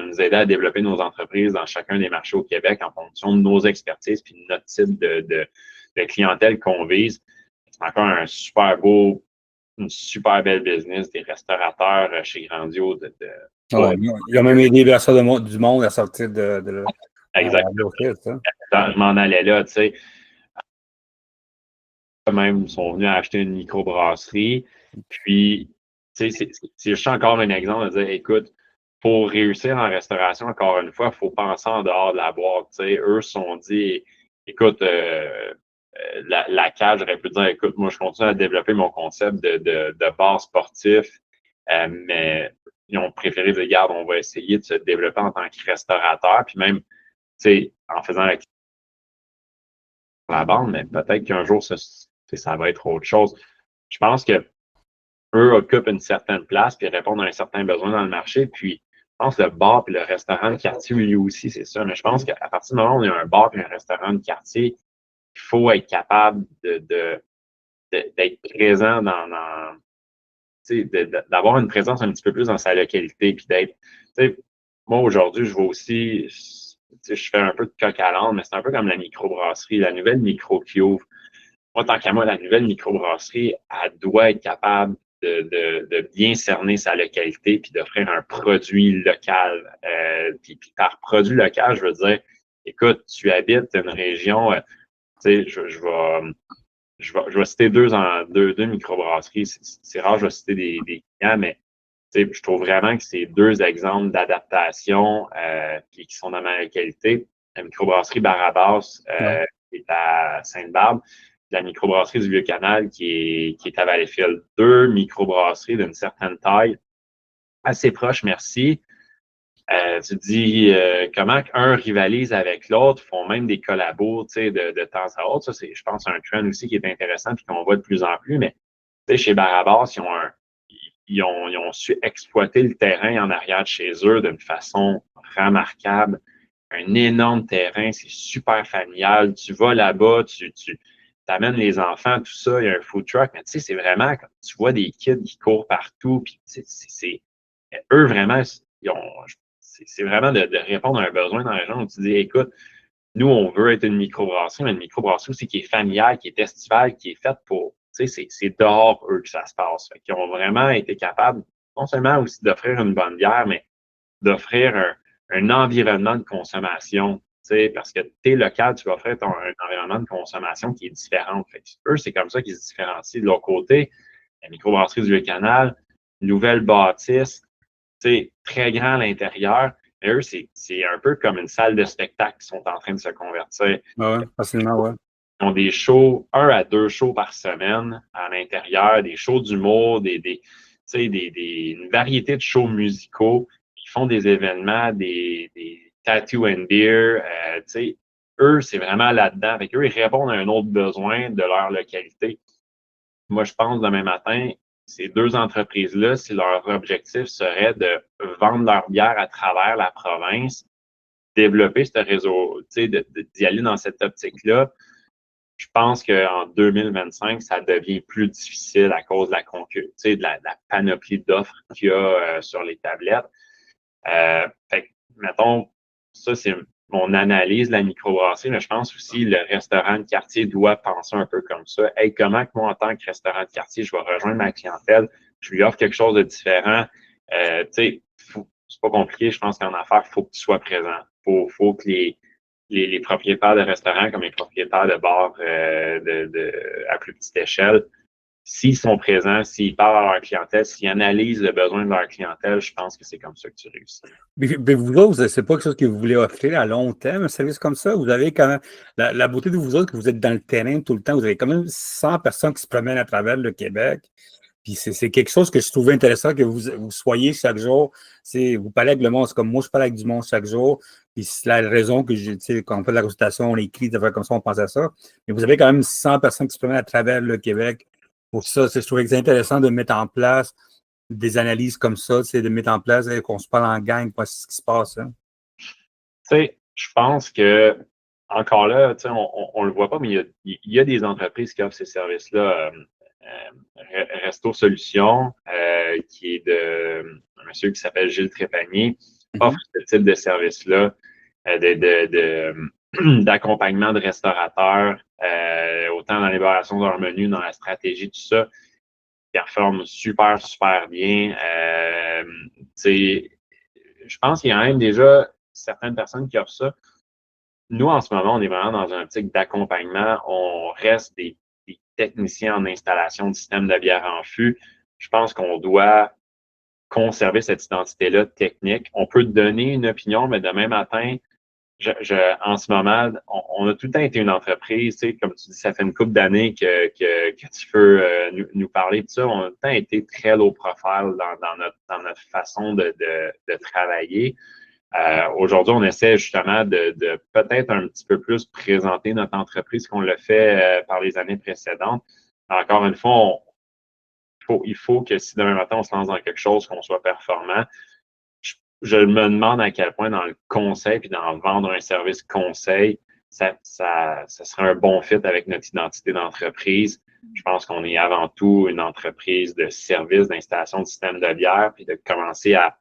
nous aider à développer nos entreprises dans chacun des marchés au Québec en fonction de nos expertises puis de notre type de clientèle qu'on vise. encore une super belle business, des restaurateurs chez Grandio. Ouais, ils ont même aidé du monde à sortir de Exactement. ça. Je m'en allais là, tu sais. Même sont venus acheter une microbrasserie. Puis, tu sais, c'est juste encore un exemple de dire, écoute, pour réussir en restauration, encore une fois, il faut penser en dehors de la boîte. Tu sais, eux se sont dit, écoute, la cage, j'aurais pu dire, écoute, moi, je continue à développer mon concept de bar sportif, mais ils ont préféré dire, regarde, on va essayer de se développer en tant que restaurateur, puis même, tu sais, en faisant la bande, mais peut-être qu'un jour, ça va être autre chose. Je pense que eux occupent une certaine place puis répondent à un certain besoin dans le marché. Puis, je pense que le bar et le restaurant de quartier, lui aussi, c'est ça. Mais je pense qu'à partir du moment où on a un bar et un restaurant de quartier, il faut être capable d'être présent d'avoir une présence un petit peu plus dans sa localité. Puis d'être, moi, aujourd'hui, je vois aussi, je fais un peu de coq à l'âne, mais c'est un peu comme la microbrasserie, la nouvelle micro qui ouvre. Moi, tant qu'à moi, la nouvelle microbrasserie, elle doit être capable de bien cerner sa localité puis d'offrir un produit local. Puis par produit local, je veux dire, écoute, tu habites une région, tu sais, je vais citer deux microbrasseries. C'est rare, je vais citer des clients, mais je trouve vraiment que c'est deux exemples d'adaptation qui sont dans ma localité. La microbrasserie Barabas, qui est à Sainte-Barbe, la microbrasserie du Vieux-Canal qui est à Valleyfield. Deux microbrasseries d'une certaine taille, assez proches, merci. Tu te dis comment un rivalise avec l'autre, font même des collabos de temps à autre. Ça, c'est, je pense, un trend aussi qui est intéressant et qu'on voit de plus en plus. Mais chez Barabas, ils ont su exploiter le terrain en arrière de chez eux d'une façon remarquable. Un énorme terrain, c'est super familial. Tu vas là-bas, tu amènes les enfants, tout ça, il y a un food truck, mais tu sais, c'est vraiment comme tu vois des kids qui courent partout, puis eux vraiment, c'est vraiment de répondre à un besoin dans la région où tu dis, écoute, nous, on veut être une microbrasserie, mais une microbrasserie aussi qui est familiale, qui est estivale, qui est faite pour, tu sais, c'est dehors, eux, que ça se passe. Fait qu'ils ont vraiment été capables, non seulement aussi d'offrir une bonne bière, mais d'offrir un environnement de consommation, tu sais, parce que t'es local, tu vas offrir un environnement de consommation qui est différent. Fait que eux, c'est comme ça qu'ils se différencient. De l'autre côté, la microbrasserie du Vieux-Canal, nouvelle bâtisse, tu sais, très grand à l'intérieur. Mais eux, c'est un peu comme une salle de spectacle qui sont en train de se convertir. Oui, facilement, oui. Ils ont des shows, 1 à 2 shows par semaine à l'intérieur, des shows d'humour, une variété de shows musicaux. Ils font des événements, des tattoo and beer. Eux, c'est vraiment là-dedans. Avec eux, ils répondent à un autre besoin de leur localité. Moi, je pense demain matin, ces deux entreprises-là, si leur objectif serait de vendre leur bière à travers la province, développer ce réseau, d'y aller dans cette optique-là, je pense qu'en 2025, ça devient plus difficile à cause de la concurrence, de la panoplie d'offres qu'il y a sur les tablettes. Fait que, mettons, ça, c'est mon analyse de la microbrasserie, mais je pense aussi que le restaurant de quartier doit penser un peu comme ça. Hey, comment que moi, en tant que restaurant de quartier, je vais rejoindre ma clientèle, je lui offre quelque chose de différent. C'est pas compliqué, je pense qu'en affaires, il faut que tu sois présent. Faut que les propriétaires de restaurants comme les propriétaires de bars à plus petite échelle, s'ils sont présents, s'ils parlent à leur clientèle, s'ils analysent le besoin de leur clientèle, je pense que c'est comme ça que tu réussis. Mais vous autres, c'est pas quelque chose que vous voulez offrir à long terme, un service comme ça? Vous avez quand même la beauté de vous autres, que vous êtes dans le terrain tout le temps. Vous avez quand même 100 personnes qui se promènent à travers le Québec. Puis c'est quelque chose que je trouvais intéressant que vous soyez chaque jour. Vous parlez avec le monde, c'est comme moi, je parle avec du monde chaque jour. Puis c'est la raison que quand on fait de la consultation, on écrit, des affaires comme ça, on pense à ça. Mais vous avez quand même 100 personnes qui se promènent à travers le Québec. Pour ça, je trouvais que c'est intéressant de mettre en place des analyses comme ça, de mettre en place, qu'on se parle en gang, pas ce qui se passe. Hein. Je pense que, encore là, on le voit pas, mais il y a des entreprises qui offrent ces services-là. Resto Solutions, qui est de un monsieur qui s'appelle Gilles Trépanier, offre ce type de service-là, d'accompagnement de restaurateurs, autant dans l'évaluation de leur menu, dans la stratégie, tout ça, ils performent super, super bien. Je pense qu'il y a même déjà certaines personnes qui offrent ça. Nous, en ce moment, on est vraiment dans une optique d'accompagnement. On reste des techniciens en installation de systèmes de bière en fût. Je pense qu'on doit conserver cette identité-là technique. On peut donner une opinion, mais demain matin, en ce moment, on a tout le temps été une entreprise, tu sais, comme tu dis, ça fait une couple d'années que tu peux nous parler de ça. On a tout le temps été très low profile dans notre façon de travailler. Aujourd'hui, on essaie justement de peut-être un petit peu plus présenter notre entreprise qu'on l'a fait par les années précédentes. Encore une fois, il faut que si demain matin, on se lance dans quelque chose, qu'on soit performant. Je me demande à quel point dans le conseil puis dans vendre un service conseil, ça serait un bon fit avec notre identité d'entreprise. Je pense qu'on est avant tout une entreprise de service d'installation de système de bière, puis de commencer à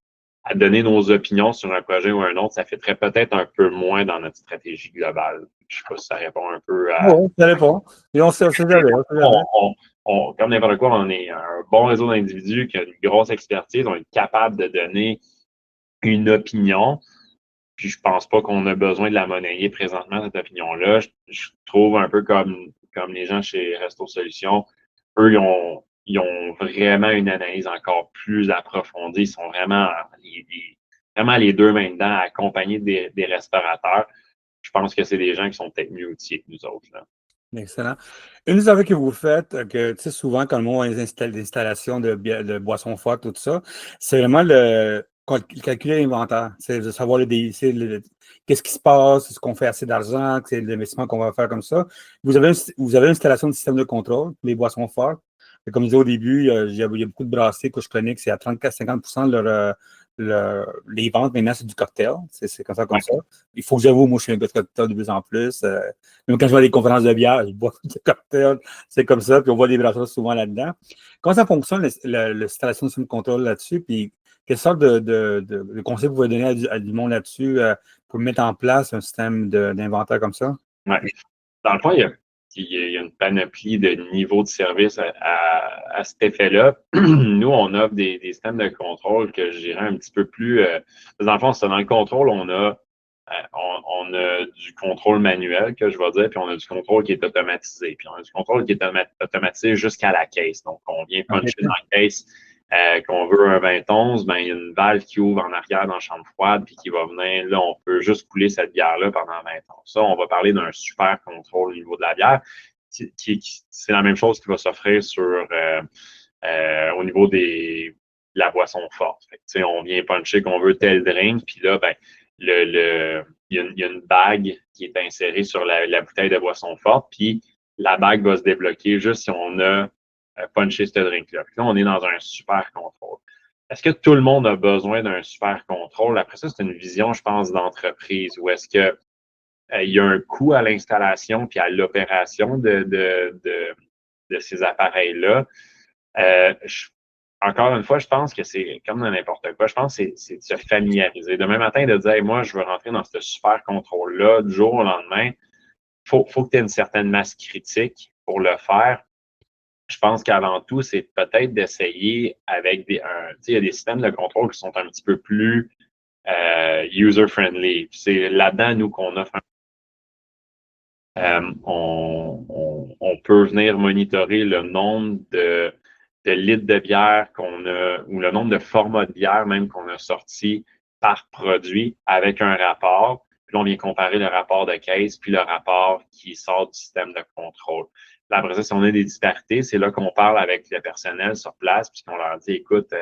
donner nos opinions sur un projet ou un autre, ça fitterait peut-être un peu moins dans notre stratégie globale. Je ne sais pas si ça répond un peu à... Oui, ça répond. Et on sait jamais. Comme n'importe quoi, on est un bon réseau d'individus qui a une grosse expertise, on est capable de donner une opinion. Puis je pense pas qu'on a besoin de la monnayer présentement, cette opinion-là. Je trouve un peu comme les gens chez Resto Solutions, eux, ils ont vraiment une analyse encore plus approfondie. Ils sont vraiment les deux mains dedans à accompagner des restaurateurs. Je pense que c'est des gens qui sont peut-être mieux outillés que nous autres, là. Excellent. Une des affaires que vous faites, que tu sais, souvent, quand le monde a des installations de boissons fortes, tout ça, c'est vraiment le calculer l'inventaire. C'est de savoir qu'est-ce qui se passe, est-ce qu'on fait assez d'argent, c'est l'investissement qu'on va faire comme ça. Vous avez une installation de système de contrôle, les boissons fortes. Et comme je disais au début, il y a beaucoup de brasseries que je connais que c'est à 34-50% de les ventes maintenant, c'est du cocktail. C'est comme ça. Il faut que j'avoue, moi, je suis un gars de cocktail de plus en plus. Même quand je vois des conférences de bière, je bois des cocktails. C'est comme ça. Puis on voit des brasseries souvent là-dedans. Comment ça fonctionne, l'installation de système de contrôle là-dessus? Puis quelle sorte de conseils vous pouvez donner à du monde là-dessus pour mettre en place un système d'inventaire comme ça? Ouais. Dans le fond, il y a une panoplie de niveaux de service à cet effet-là. Nous, on offre des systèmes de contrôle que je dirais un petit peu plus... dans le fond, c'est dans le contrôle, on a du contrôle manuel, que je vais dire, puis on a du contrôle qui est automatisé. Puis on a du contrôle qui est automatisé jusqu'à la caisse. Donc, on vient puncher dans la caisse qu'on veut un 20-11, ben, il y a une valve qui ouvre en arrière dans la chambre froide, puis qui va venir, là, on peut juste couler cette bière-là pendant 20 ans. Ça, on va parler d'un super contrôle au niveau de la bière. C'est la même chose qui va s'offrir au niveau de la boisson forte. Fait que, on vient puncher qu'on veut tel drink, puis là, ben, il y a une bague qui est insérée sur la bouteille de boisson forte, puis la bague va se débloquer juste si on a punché ce drink-là. Puis là, on est dans un super contrôle. Est-ce que tout le monde a besoin d'un super contrôle? Après ça, c'est une vision, je pense, d'entreprise. Ou est-ce que il y a un coût à l'installation puis à l'opération de ces appareils-là? Encore une fois, je pense que c'est comme dans n'importe quoi. Je pense que c'est de se familiariser. Demain matin, de dire, hey, moi, je veux rentrer dans ce super contrôle-là du jour au lendemain. Faut que tu aies une certaine masse critique pour le faire. Je pense qu'avant tout, c'est peut-être d'essayer avec il y a des systèmes de contrôle qui sont un petit peu plus user-friendly. C'est là-dedans, nous, qu'on offre on peut venir monitorer le nombre de litres de bière qu'on a, ou le nombre de formats de bière même qu'on a sorti par produit avec un rapport. Puis là, on vient comparer le rapport de caisse puis le rapport qui sort du système de contrôle. Là, après ça, si on a des disparités, c'est là qu'on parle avec le personnel sur place puis qu'on leur dit, écoute,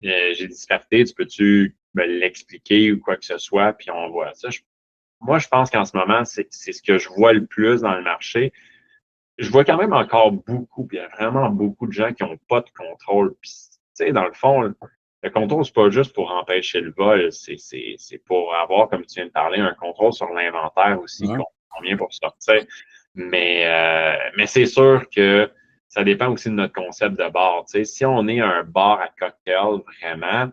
j'ai des disparités, peux-tu me l'expliquer ou quoi que ce soit, puis on voit ça. Moi, je pense qu'en ce moment, c'est ce que je vois le plus dans le marché. Je vois quand même encore beaucoup, puis il y a vraiment beaucoup de gens qui n'ont pas de contrôle. Puis, tu sais, dans le fond, le contrôle, c'est pas juste pour empêcher le vol, c'est pour avoir, comme tu viens de parler, un contrôle sur l'inventaire aussi, qu'on vient pour sortir. Mais c'est sûr que ça dépend aussi de notre concept de bar. Tu sais, si on est un bar à cocktail, vraiment,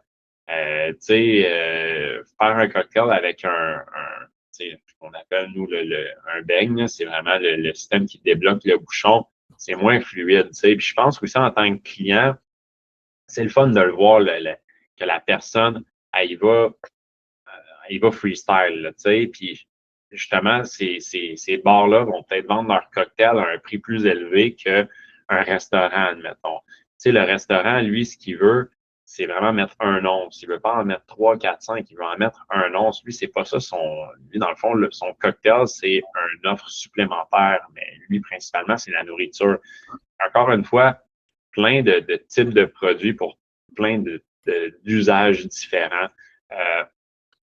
faire un cocktail avec ce qu'on appelle, nous, un beigne, c'est vraiment le système qui débloque le bouchon. C'est moins fluide. Puis je pense aussi en tant que client, c'est le fun de le voir que la personne, elle y va freestyle. Puis justement, ces bars-là vont peut-être vendre leur cocktail à un prix plus élevé qu'un restaurant, admettons. Le restaurant, lui, ce qu'il veut, c'est vraiment mettre un once. Il ne veut pas en mettre 3, 4, 5, il veut en mettre un once. Lui, c'est pas ça. Lui, dans le fond, son cocktail, c'est une offre supplémentaire. Mais lui, principalement, c'est la nourriture. Encore une fois, plein de types de produits pour plein d'usages différents.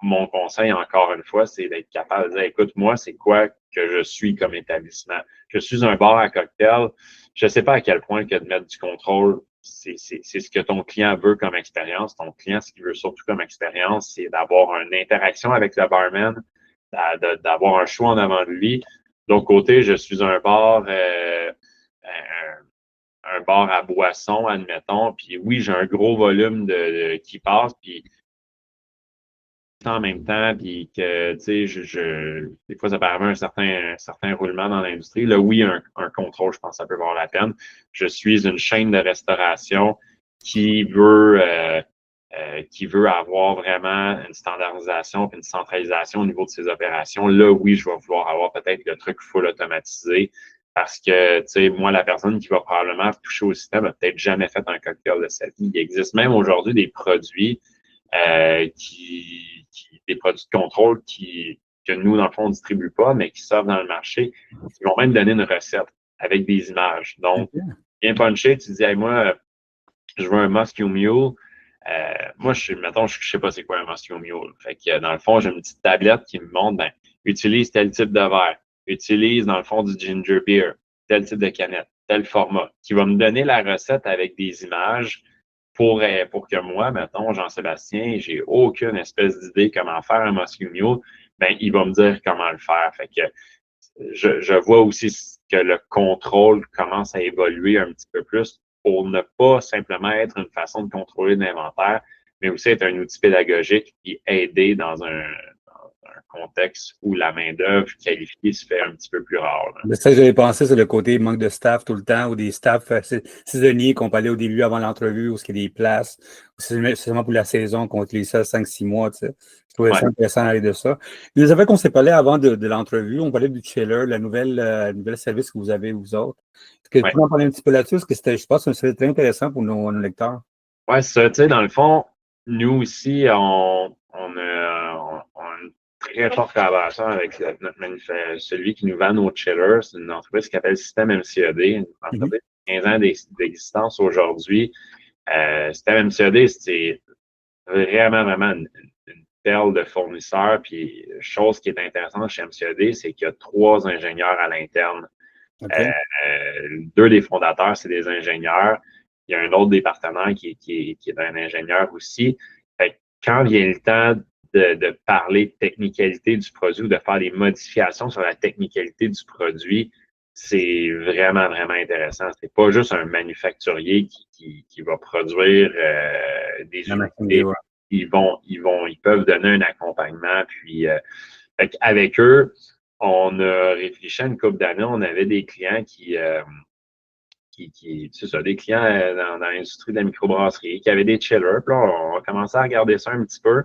Mon conseil, encore une fois, c'est d'être capable de dire, écoute, moi, c'est quoi que je suis comme établissement? Je suis un bar à cocktail. Je ne sais pas à quel point que de mettre du contrôle, c'est ce que ton client veut comme expérience. Ton client, ce qu'il veut surtout comme expérience, c'est d'avoir une interaction avec le barman, d'avoir un choix en avant de lui. D'autre côté, je suis un bar, un bar à boissons, admettons, puis oui, j'ai un gros volume qui passe, puis en même temps, puis que, tu sais, des fois, ça peut avoir un certain roulement dans l'industrie. Là, oui, un contrôle, je pense que ça peut valoir la peine. Je suis une chaîne de restauration qui veut avoir vraiment une standardisation et une centralisation au niveau de ses opérations. Là, oui, je vais vouloir avoir peut-être le truc full automatisé parce que, tu sais, moi, la personne qui va probablement toucher au système n'a peut-être jamais fait un cocktail de sa vie. Il existe même aujourd'hui des produits des produits de contrôle que nous, dans le fond, on ne distribue pas, mais qui sortent dans le marché, qui vont même donner une recette avec des images. Donc, bien punché, tu dis, hey, moi, je veux un Moscow Mule. Moi, mettons, je sais pas c'est quoi un Moscow Mule. Fait que, dans le fond, j'ai une petite tablette qui me montre, utilise tel type de verre, utilise, dans le fond, du ginger beer, tel type de canette, tel format, qui va me donner la recette avec des images pour que moi, mettons, Jean-Sébastien, j'ai aucune espèce d'idée comment faire un Moscow Mule, il va me dire comment le faire. Fait que je vois aussi que le contrôle commence à évoluer un petit peu plus pour ne pas simplement être une façon de contrôler l'inventaire, mais aussi être un outil pédagogique et aider dans un contexte où la main-d'œuvre qualifiée se fait un petit peu plus rare. Mais ça, j'avais pensé sur le côté manque de staff tout le temps ou des staffs saisonniers qu'on parlait au début avant l'entrevue, où il y a des places. C'est seulement pour la saison qu'on utilise ça 5-6 mois. Tu sais. Je trouvais ça intéressant d'aller de ça. Les affaires qu'on s'est parlé avant de l'entrevue, on parlait du chiller, la nouvelle service que vous avez, vous autres. Est-ce que tu peux en parler un petit peu là-dessus? Parce que je pense que c'est très intéressant pour nos lecteurs. Oui, c'est ça. Tu sais, dans le fond, nous aussi, on a une très forte collaboration avec celui qui nous vend nos chillers. C'est une entreprise qui s'appelle Système MCAD, une entreprise de 15 ans d'existence aujourd'hui. Système MCAD, c'est vraiment une perle de fournisseurs. Puis, chose qui est intéressante chez MCAD, c'est qu'il y a 3 ingénieurs à l'interne. Okay. 2 des fondateurs, c'est des ingénieurs. Il y a un autre des partenaires qui est un ingénieur aussi. Fait que quand vient le temps de parler de technicalité du produit ou de faire des modifications sur la technicalité du produit, c'est vraiment, vraiment intéressant. C'est pas juste un manufacturier qui va produire des unités. Ils peuvent donner un accompagnement. Puis, avec eux, on a réfléchi à une couple d'années. On avait des clients c'est ça, des clients dans l'industrie de la microbrasserie qui avaient des chillers. Puis là, on a commencé à regarder ça un petit peu.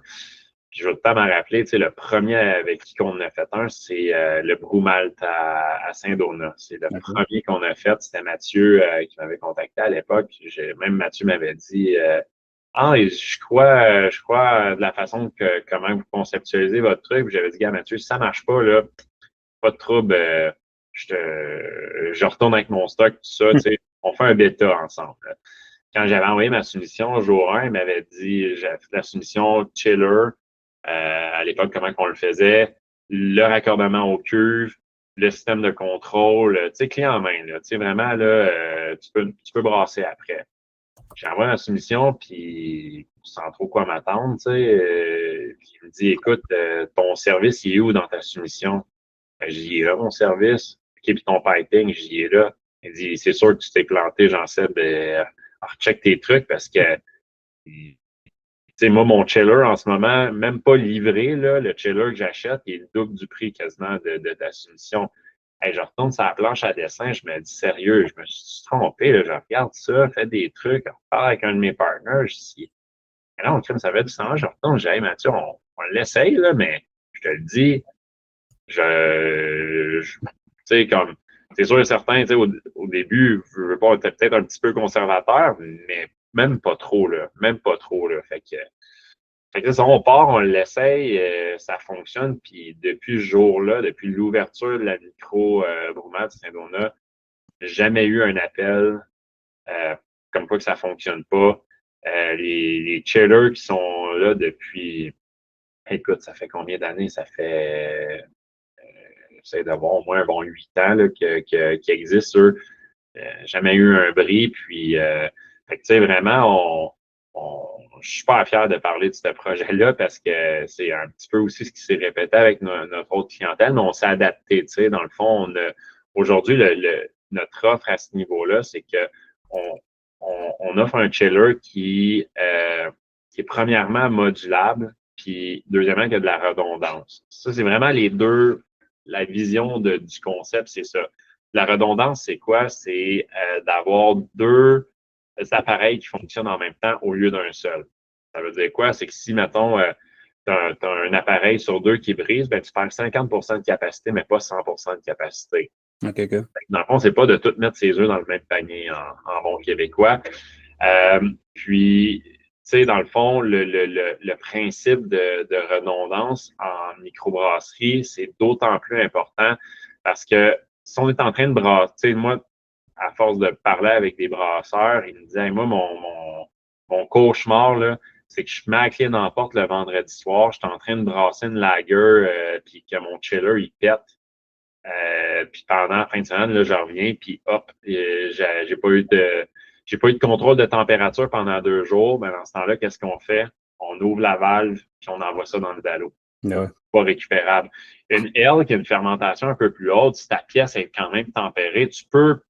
Puis je vais tout le temps m'en rappeler, le premier avec qui on a fait un, c'est le Brumalt à Saint-Donat. C'est le premier qu'on a fait. C'était Mathieu qui m'avait contacté à l'époque. Même Mathieu m'avait dit je crois de la façon comment vous conceptualisez votre truc. Puis j'avais dit, Mathieu, si ça marche pas, là, pas de trouble. Je retourne avec mon stock, tout ça, on fait un bêta ensemble. Quand j'avais envoyé ma soumission jour 1, il m'avait dit, j'avais fait la soumission chiller, à l'époque, comment qu'on le faisait, le raccordement aux cuves, le système de contrôle, clé en main, là, vraiment, là, tu peux brasser après. J'envoie ma soumission, puis sans trop quoi m'attendre, puis il me dit, écoute, ton service, il est où dans ta soumission? J'y ai là, mon service. OK, puis ton piping, j'y ai là. Il dit, c'est sûr que tu t'es planté, Jean-Seb, recheck tes trucs parce que sais, moi, mon chiller en ce moment, même pas livré, là, le chiller que j'achète, il est le double du prix quasiment de la soumission. Hey, je retourne sur la planche à dessin, je me dis sérieux, je me suis trompé, là, je regarde ça, fais des trucs, on parle avec un de mes partners, je dis, mais là, on crime, ça fait du sens, je retourne, je dis, hey, Mathieu, on l'essaye, là, mais je te le dis, tu sais, comme, c'est sûr et certain, tu sais, au début, je veux pas être peut-être un petit peu conservateur, mais même pas trop, là, même pas trop, là, fait que ça, on part, on l'essaye, ça fonctionne, puis depuis ce jour-là, depuis l'ouverture de la micro-brumade de Saint-Donat, jamais eu un appel euh, comme quoi que ça fonctionne pas. Les chillers qui sont là depuis, écoute, ça fait combien d'années? Ça fait, j'essaie d'avoir au moins un bon 8 ans là, qui existent, eux. Jamais eu un bris, puis, fait que, tu sais, vraiment, je suis super fier de parler de ce projet-là parce que c'est un petit peu aussi ce qui s'est répété avec notre autre clientèle, mais on s'est adapté, tu sais, dans le fond, aujourd'hui, notre offre à ce niveau-là, c'est que on offre un chiller qui est premièrement modulable, puis deuxièmement, qui a de la redondance. Ça, c'est vraiment les deux, la vision du concept, c'est ça. La redondance, c'est quoi? C'est d'avoir deux appareils qui fonctionnent en même temps au lieu d'un seul. Ça veut dire quoi? C'est que si, mettons, tu as, un appareil sur deux qui brise, ben, tu perds 50 de capacité, mais pas 100 de capacité. OK. Dans le fond, c'est pas de tout mettre ses œufs dans le même panier en bon québécois. Puis, tu sais, dans le fond, le principe de redondance en microbrasserie, c'est d'autant plus important parce que si on est en train de brasser, tu sais, moi, à force de parler avec des brasseurs, ils me disaient, hey, moi, mon cauchemar, là, c'est que je mets la clé dans la porte le vendredi soir, je suis en train de brasser une lager, puis que mon chiller, il pète. Puis pendant la fin de semaine, là, je reviens, puis hop, j'ai pas eu de contrôle de température pendant 2 jours. Ben, dans ce temps-là, qu'est-ce qu'on fait? On ouvre la valve, puis on envoie ça dans le dallo. Ouais. Pas récupérable. Une L qui a une fermentation un peu plus haute, si ta pièce est quand même tempérée, tu peux,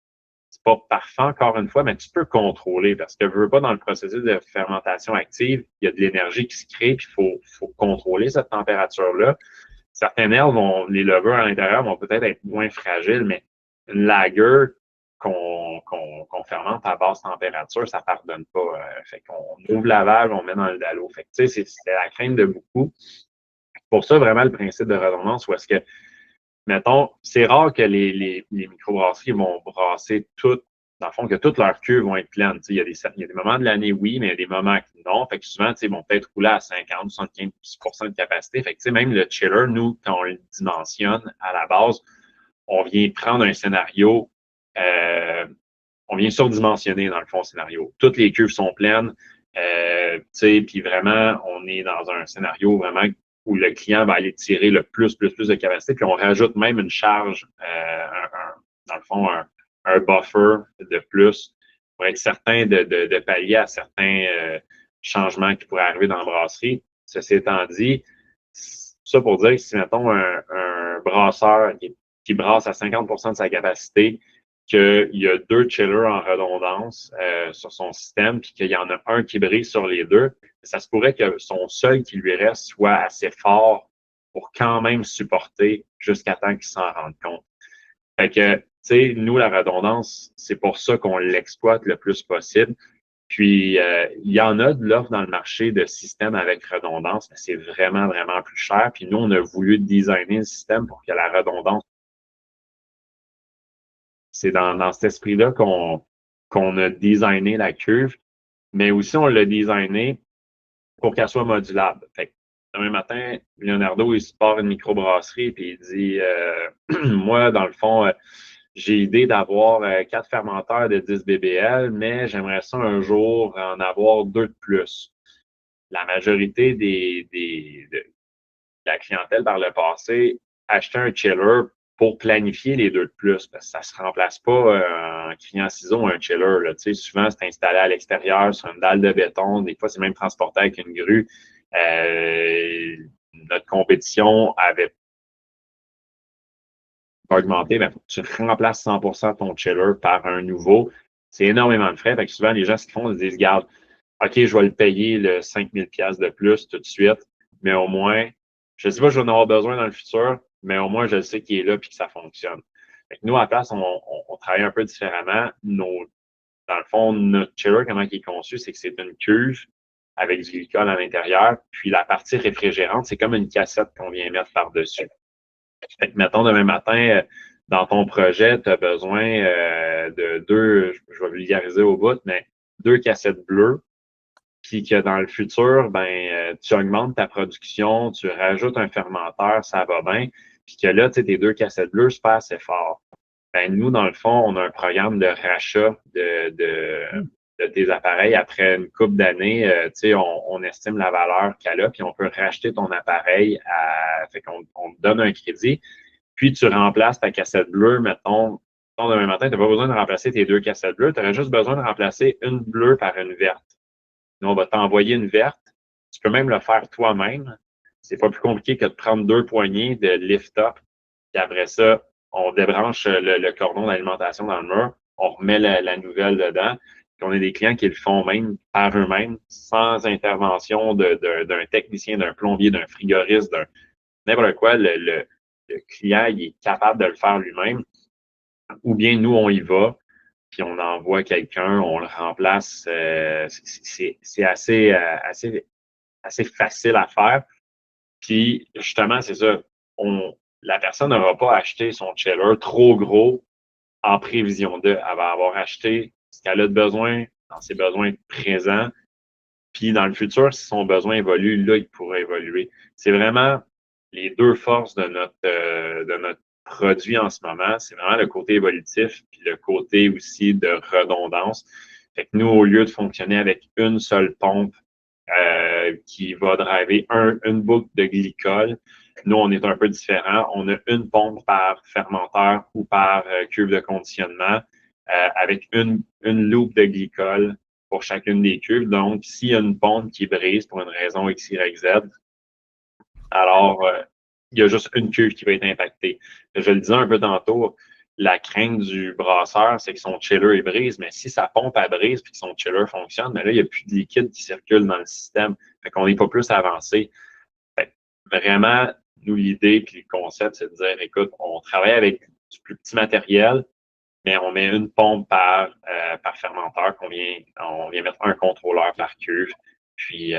c'est pas parfait encore une fois, mais tu peux contrôler parce que je veux pas dans le processus de fermentation active, il y a de l'énergie qui se crée, puis il faut contrôler cette température-là. Certaines herbes les levures à l'intérieur vont peut-être être moins fragiles, mais une lager qu'on fermente à basse température, ça pardonne pas. Fait qu'on ouvre la valve, on met dans le dallo. Fait que, tu sais, c'est la crainte de beaucoup. Pour ça, vraiment, le principe de redondance, où est-ce que, mettons, c'est rare que les microbrasseries vont brasser toutes, dans le fond, que toutes leurs cuves vont être pleines. Il y a des moments de l'année, oui, mais il y a des moments qui non. Fait que souvent, ils vont peut-être rouler à 50, 75 de capacité. Fait que, même le chiller, nous, quand on le dimensionne à la base, on vient prendre un scénario, on vient surdimensionner, dans le fond, scénario. Toutes les cuves sont pleines, puis vraiment, on est dans un scénario vraiment où le client va aller tirer le plus de capacité, puis on rajoute même une charge, dans le fond, un buffer de plus pour être certain de pallier à certains changements qui pourraient arriver dans la brasserie. Ceci étant dit, ça pour dire que si, mettons, un brasseur qui brasse à 50 de sa capacité, qu'il y a 2 chillers en redondance sur son système, puis qu'il y en a un qui brise sur les deux, ça se pourrait que son seul qui lui reste soit assez fort pour quand même supporter jusqu'à temps qu'il s'en rende compte. Fait que, tu sais, nous, la redondance, c'est pour ça qu'on l'exploite le plus possible. Puis, il y en a de l'offre dans le marché de systèmes avec redondance, mais c'est vraiment, vraiment plus cher. Puis nous, on a voulu designer le système pour que la redondance. C'est dans cet esprit-là qu'on a designé la cuve, mais aussi on l'a designé pour qu'elle soit modulable. Fait que, demain matin, Leonardo, il se part une microbrasserie puis il dit moi, dans le fond, j'ai l'idée d'avoir 4 fermenteurs de 10 BBL, mais j'aimerais ça un jour en avoir 2 de plus. La majorité de la clientèle par le passé achetait un chiller pour planifier les 2 de plus, parce que ça ne se remplace pas en criant ciseaux un chiller. Là. Souvent, c'est installé à l'extérieur sur une dalle de béton. Des fois, c'est même transporté avec une grue. Notre compétition avait augmenté, ben, tu remplaces 100% ton chiller par un nouveau. C'est énormément de frais. Fait que souvent, les gens, ce qu'ils font, ils se disent, regarde, OK, je vais le payer le 5000 $ de plus tout de suite, mais au moins, je ne sais pas si je vais en avoir besoin dans le futur, mais au moins, je sais qu'il est là et que ça fonctionne. Fait que nous, à la place, on travaille un peu différemment. Dans le fond, notre chiller, comment il est conçu, c'est que c'est une cuve avec du glycol à l'intérieur, puis la partie réfrigérante, c'est comme une cassette qu'on vient mettre par-dessus. Fait que, mettons, demain matin, dans ton projet, tu as besoin de deux, je vais vulgariser au bout, mais 2 cassettes bleues, puis que dans le futur, tu augmentes ta production, tu rajoutes un fermenteur, ça va bien, puis que là, tu sais, tes 2 cassettes bleues, c'est pas assez fort. Nous, dans le fond, on a un programme de rachat de tes appareils après une couple d'années. On estime la valeur qu'elle a, puis on peut racheter ton appareil fait qu'on te donne un crédit, puis tu remplaces ta cassette bleue, mettons, demain matin, tu n'as pas besoin de remplacer tes 2 cassettes bleues, tu aurais juste besoin de remplacer une bleue par une verte. Nous, on va t'envoyer une verte. Tu peux même le faire toi-même. C'est pas plus compliqué que de prendre 2 poignées de lift-up, puis après ça, on débranche le cordon d'alimentation dans le mur, on remet la nouvelle dedans, puis on a des clients qui le font même par eux-mêmes, sans intervention d'un technicien, d'un plombier, d'un frigoriste, d'un n'importe quoi. Le client, il est capable de le faire lui-même. Ou bien nous, on y va, puis on envoie quelqu'un, on le remplace. C'est assez facile à faire. Puis justement, c'est ça. La personne n'aura pas acheté son chiller trop gros en prévision de. Elle va avoir acheté ce qu'elle a de besoin dans ses besoins présents. Puis dans le futur, si son besoin évolue, là, il pourra évoluer. C'est vraiment les deux forces de notre produit en ce moment. C'est vraiment le côté évolutif puis le côté aussi de redondance. Fait que nous, au lieu de fonctionner avec une seule pompe qui va driver une boucle de glycol, nous, on est un peu différent. On a une pompe par fermenteur ou par cuve de conditionnement avec une loupe de glycol pour chacune des cuves. Donc, s'il y a une pompe qui brise pour une raison X, Y, Z, alors il y a juste une cuve qui va être impactée. Je le disais un peu tantôt, la crainte du brasseur, c'est que son chiller il brise, mais si sa pompe elle brise et que son chiller fonctionne, mais là, il n'y a plus de liquide qui circule dans le système. Fait qu'on n'est pas plus avancé. Fait vraiment, nous, l'idée puis le concept, c'est de dire, écoute, on travaille avec du plus petit matériel, mais on met une pompe par fermenteur on vient mettre un contrôleur par cuve. Puis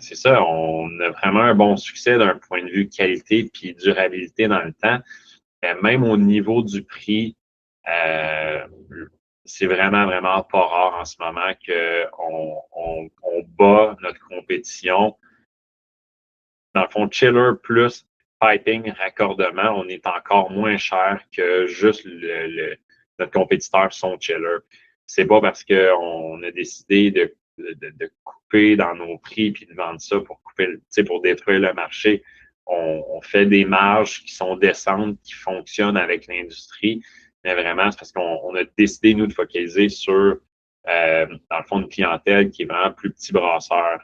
c'est ça, on a vraiment un bon succès d'un point de vue qualité puis durabilité dans le temps. Même au niveau du prix, c'est vraiment, vraiment pas rare en ce moment qu'on bat notre compétition. Dans le fond, chiller plus piping, raccordement, on est encore moins cher que juste notre compétiteur, son chiller. C'est pas parce qu'on a décidé de couper dans nos prix puis de vendre ça pour pour détruire le marché. On fait des marges qui sont décentes, qui fonctionnent avec l'industrie, mais vraiment, c'est parce qu'on a décidé, nous, de focaliser sur, dans le fond, une clientèle qui est vraiment plus petit brasseur,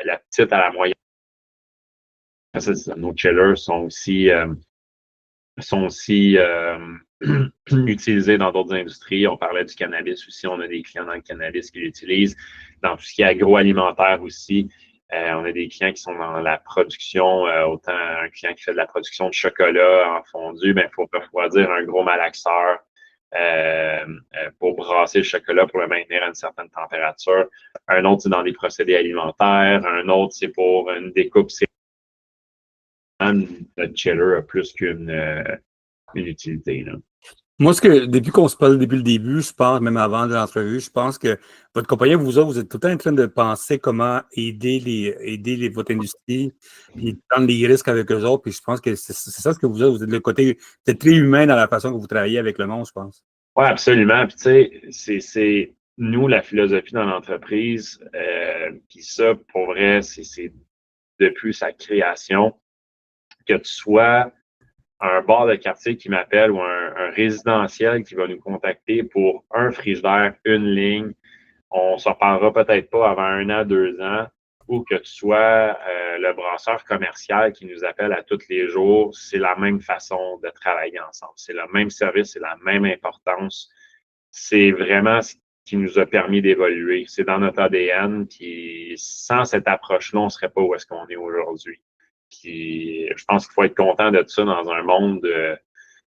la petite à la moyenne. Nos chillers sont aussi utilisés dans d'autres industries. On parlait du cannabis aussi. On a des clients dans le cannabis qui l'utilisent. Dans tout ce qui est agroalimentaire aussi, on a des clients qui sont dans la production. Autant un client qui fait de la production de chocolat en fondu, il faut refroidir un gros malaxeur pour brasser le chocolat, pour le maintenir à une certaine température. Un autre, c'est dans les procédés alimentaires. Un autre, c'est pour une découpe. Notre chiller a plus qu'une utilité. Là. Moi, depuis qu'on se parle depuis le début, je pense, même avant de l'entrevue, je pense que votre compagnie, vous êtes tout le temps en train de penser comment aider votre industrie, puis prendre des risques avec eux autres. Puis je pense que c'est ça ce que vous êtes le côté, vous êtes très humain dans la façon que vous travaillez avec le monde, je pense. Oui, absolument. Puis tu sais, c'est nous, la philosophie dans l'entreprise, puis ça, pour vrai, c'est depuis sa création, que tu sois un bar de quartier qui m'appelle ou un résidentiel qui va nous contacter pour un frigidaire, une ligne, on ne s'en parlera peut-être pas avant 1 an, 2 ans, ou que tu sois le brasseur commercial qui nous appelle à tous les jours, c'est la même façon de travailler ensemble. C'est le même service, c'est la même importance. C'est vraiment ce qui nous a permis d'évoluer. C'est dans notre ADN, puis sans cette approche-là, on ne serait pas où est-ce qu'on est aujourd'hui. Puis je pense qu'il faut être content de ça dans un monde,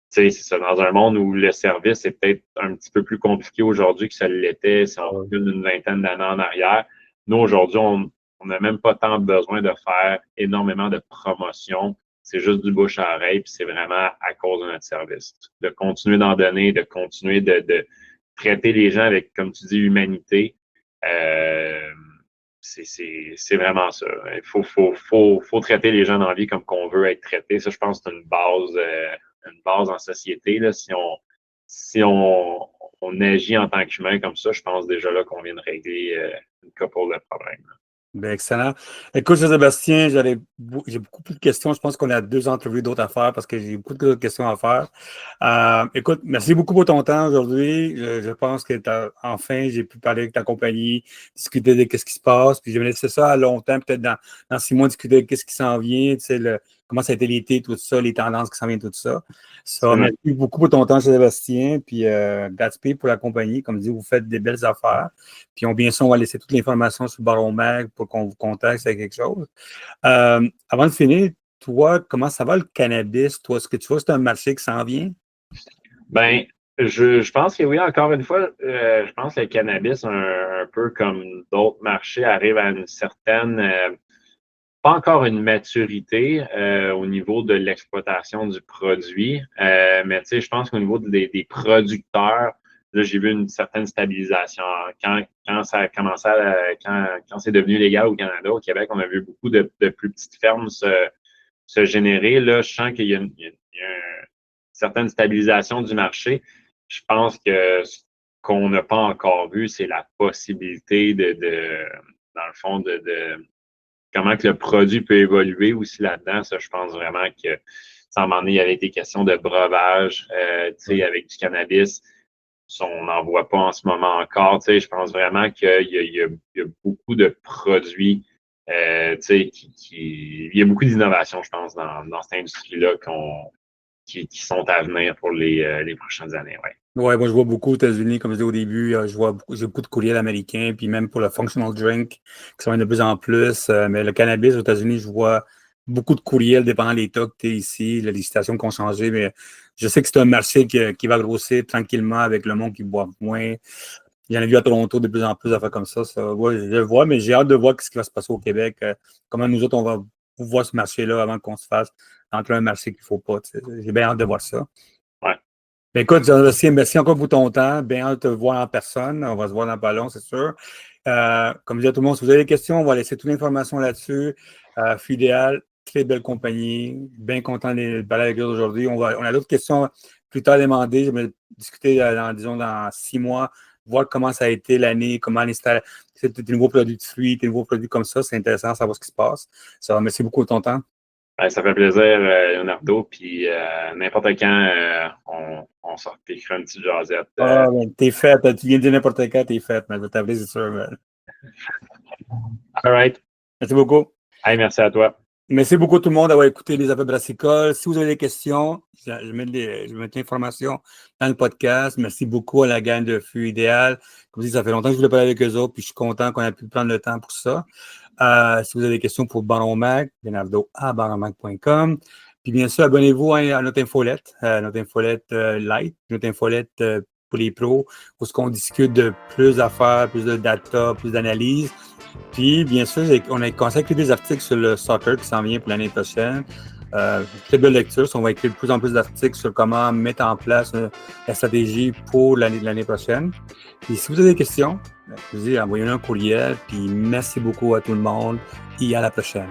c'est ça, dans un monde où le service est peut-être un petit peu plus compliqué aujourd'hui que ça l'était si on recule d'une vingtaine d'années en arrière. Nous, aujourd'hui, on n'a même pas tant besoin de faire énormément de promotion. C'est juste du bouche à oreille, puis c'est vraiment à cause de notre service. De continuer d'en donner, de continuer de traiter les gens avec, comme tu dis, humanité. C'est vraiment ça. Il faut traiter les gens dans la vie comme qu'on veut être traité. Ça, je pense que c'est une base en société. Là. Si on agit en tant qu'humain comme ça, je pense déjà là qu'on vient de régler une couple de problèmes. Bien, excellent. Écoute, Sébastien, j'ai beaucoup plus de questions. Je pense qu'on a 2 entrevues d'autres à faire parce que j'ai beaucoup de questions à faire. Écoute, merci beaucoup pour ton temps aujourd'hui. Je pense que enfin, j'ai pu parler avec ta compagnie, discuter de ce qui se passe. Puis je vais laisser ça à longtemps, peut-être dans 6 mois, discuter de ce qui s'en vient, tu sais, comment ça a été l'été, tout ça, les tendances qui s'en viennent, tout ça. Merci beaucoup pour ton temps, Sébastien. Puis Godspeed pour la compagnie. Comme dit, vous faites des belles affaires. Puis bien sûr, on va laisser toute l'information sur Baron Mag pour qu'on vous contacte avec quelque chose. Avant de finir, toi, comment ça va le cannabis? Toi, est-ce que tu vois que c'est un marché qui s'en vient? Ben, je pense que oui, encore une fois, je pense que le cannabis, un peu comme d'autres marchés, arrive à une certaine, pas encore une maturité au niveau de l'exploitation du produit, mais tu sais, je pense qu'au niveau des producteurs, là, j'ai vu une certaine stabilisation. Quand ça a commencé quand c'est devenu légal au Canada, au Québec, on a vu beaucoup de plus petites fermes se générer. Là, je sens qu'il y a une certaine stabilisation du marché. Je pense que ce qu'on n'a pas encore vu, c'est la possibilité dans le fond, comment que le produit peut évoluer aussi là-dedans. Ça, je pense vraiment que, à un moment donné, il y avait été question de breuvage, tu sais, avec du cannabis. On n'en voit pas en ce moment encore. Tu sais, je pense vraiment qu'il y a beaucoup de produits, tu sais, il y a beaucoup d'innovations, je pense, dans cette industrie-là qui sont à venir pour les prochaines années. Ouais. Oui, moi, je vois beaucoup aux États-Unis, comme je disais au début, j'ai beaucoup de courriels américains, puis même pour le functional drink, qui sont de plus en plus. Mais le cannabis aux États-Unis, je vois beaucoup de courriels dépendant de l'État que tu es ici, les législations qui ont changé, mais je sais que c'est un marché qui va grossir tranquillement avec le monde qui boit moins. Il y en a vu à Toronto de plus en plus d'affaires comme ça. Ouais, je le vois, mais j'ai hâte de voir ce qui va se passer au Québec. Comment nous autres, on va voir ce marché-là avant qu'on se fasse entre un marché qu'il ne faut pas. J'ai bien hâte de voir ça. Ouais. Ben écoute, Jean-Sébastien, merci encore pour ton temps. Bien hâte de te voir en personne. On va se voir dans pas long, c'est sûr. Comme je dis à tout le monde, si vous avez des questions, on va laisser toute l'information là-dessus. Fidéal, très belle compagnie. Bien content de parler avec eux aujourd'hui. On a d'autres questions plus tard à demander. Je vais discuter, dans 6 mois, voir comment ça a été l'année, comment l'installer. C'est des nouveaux produits de fruits, des nouveaux produits comme ça. C'est intéressant de savoir ce qui se passe. Merci beaucoup de ton temps. Ça fait plaisir, Leonardo. Puis n'importe quand, on sort t'écrire une petite jasette. T'es faite. Tu viens de dire n'importe quand, t'es faite. Mais je vais t'appeler, c'est sûr. Mais... All right. Merci beaucoup. Hey, merci à toi. Merci beaucoup tout le monde d'avoir écouté les affaires brassicoles. Si vous avez des questions, je vais mettre l'information dans le podcast. Merci beaucoup à la gang de Fût Idéal. Comme je dis, ça fait longtemps que je voulais parler avec eux autres, puis je suis content qu'on ait pu prendre le temps pour ça. Si vous avez des questions pour Baron Mag, leonardo@baronmag.com. Puis bien sûr, abonnez-vous à notre infolette Light, notre infolette pour les pros, où on discute de plus d'affaires, plus de data, plus d'analyse. Puis, bien sûr, on a commencé à écrire des articles sur le soccer qui s'en vient pour l'année prochaine. Très belle lecture. On va écrire de plus en plus d'articles sur comment mettre en place la stratégie pour l'année prochaine. Et si vous avez des questions, je vous dis, envoyez-nous un courriel. Puis, merci beaucoup à tout le monde et à la prochaine.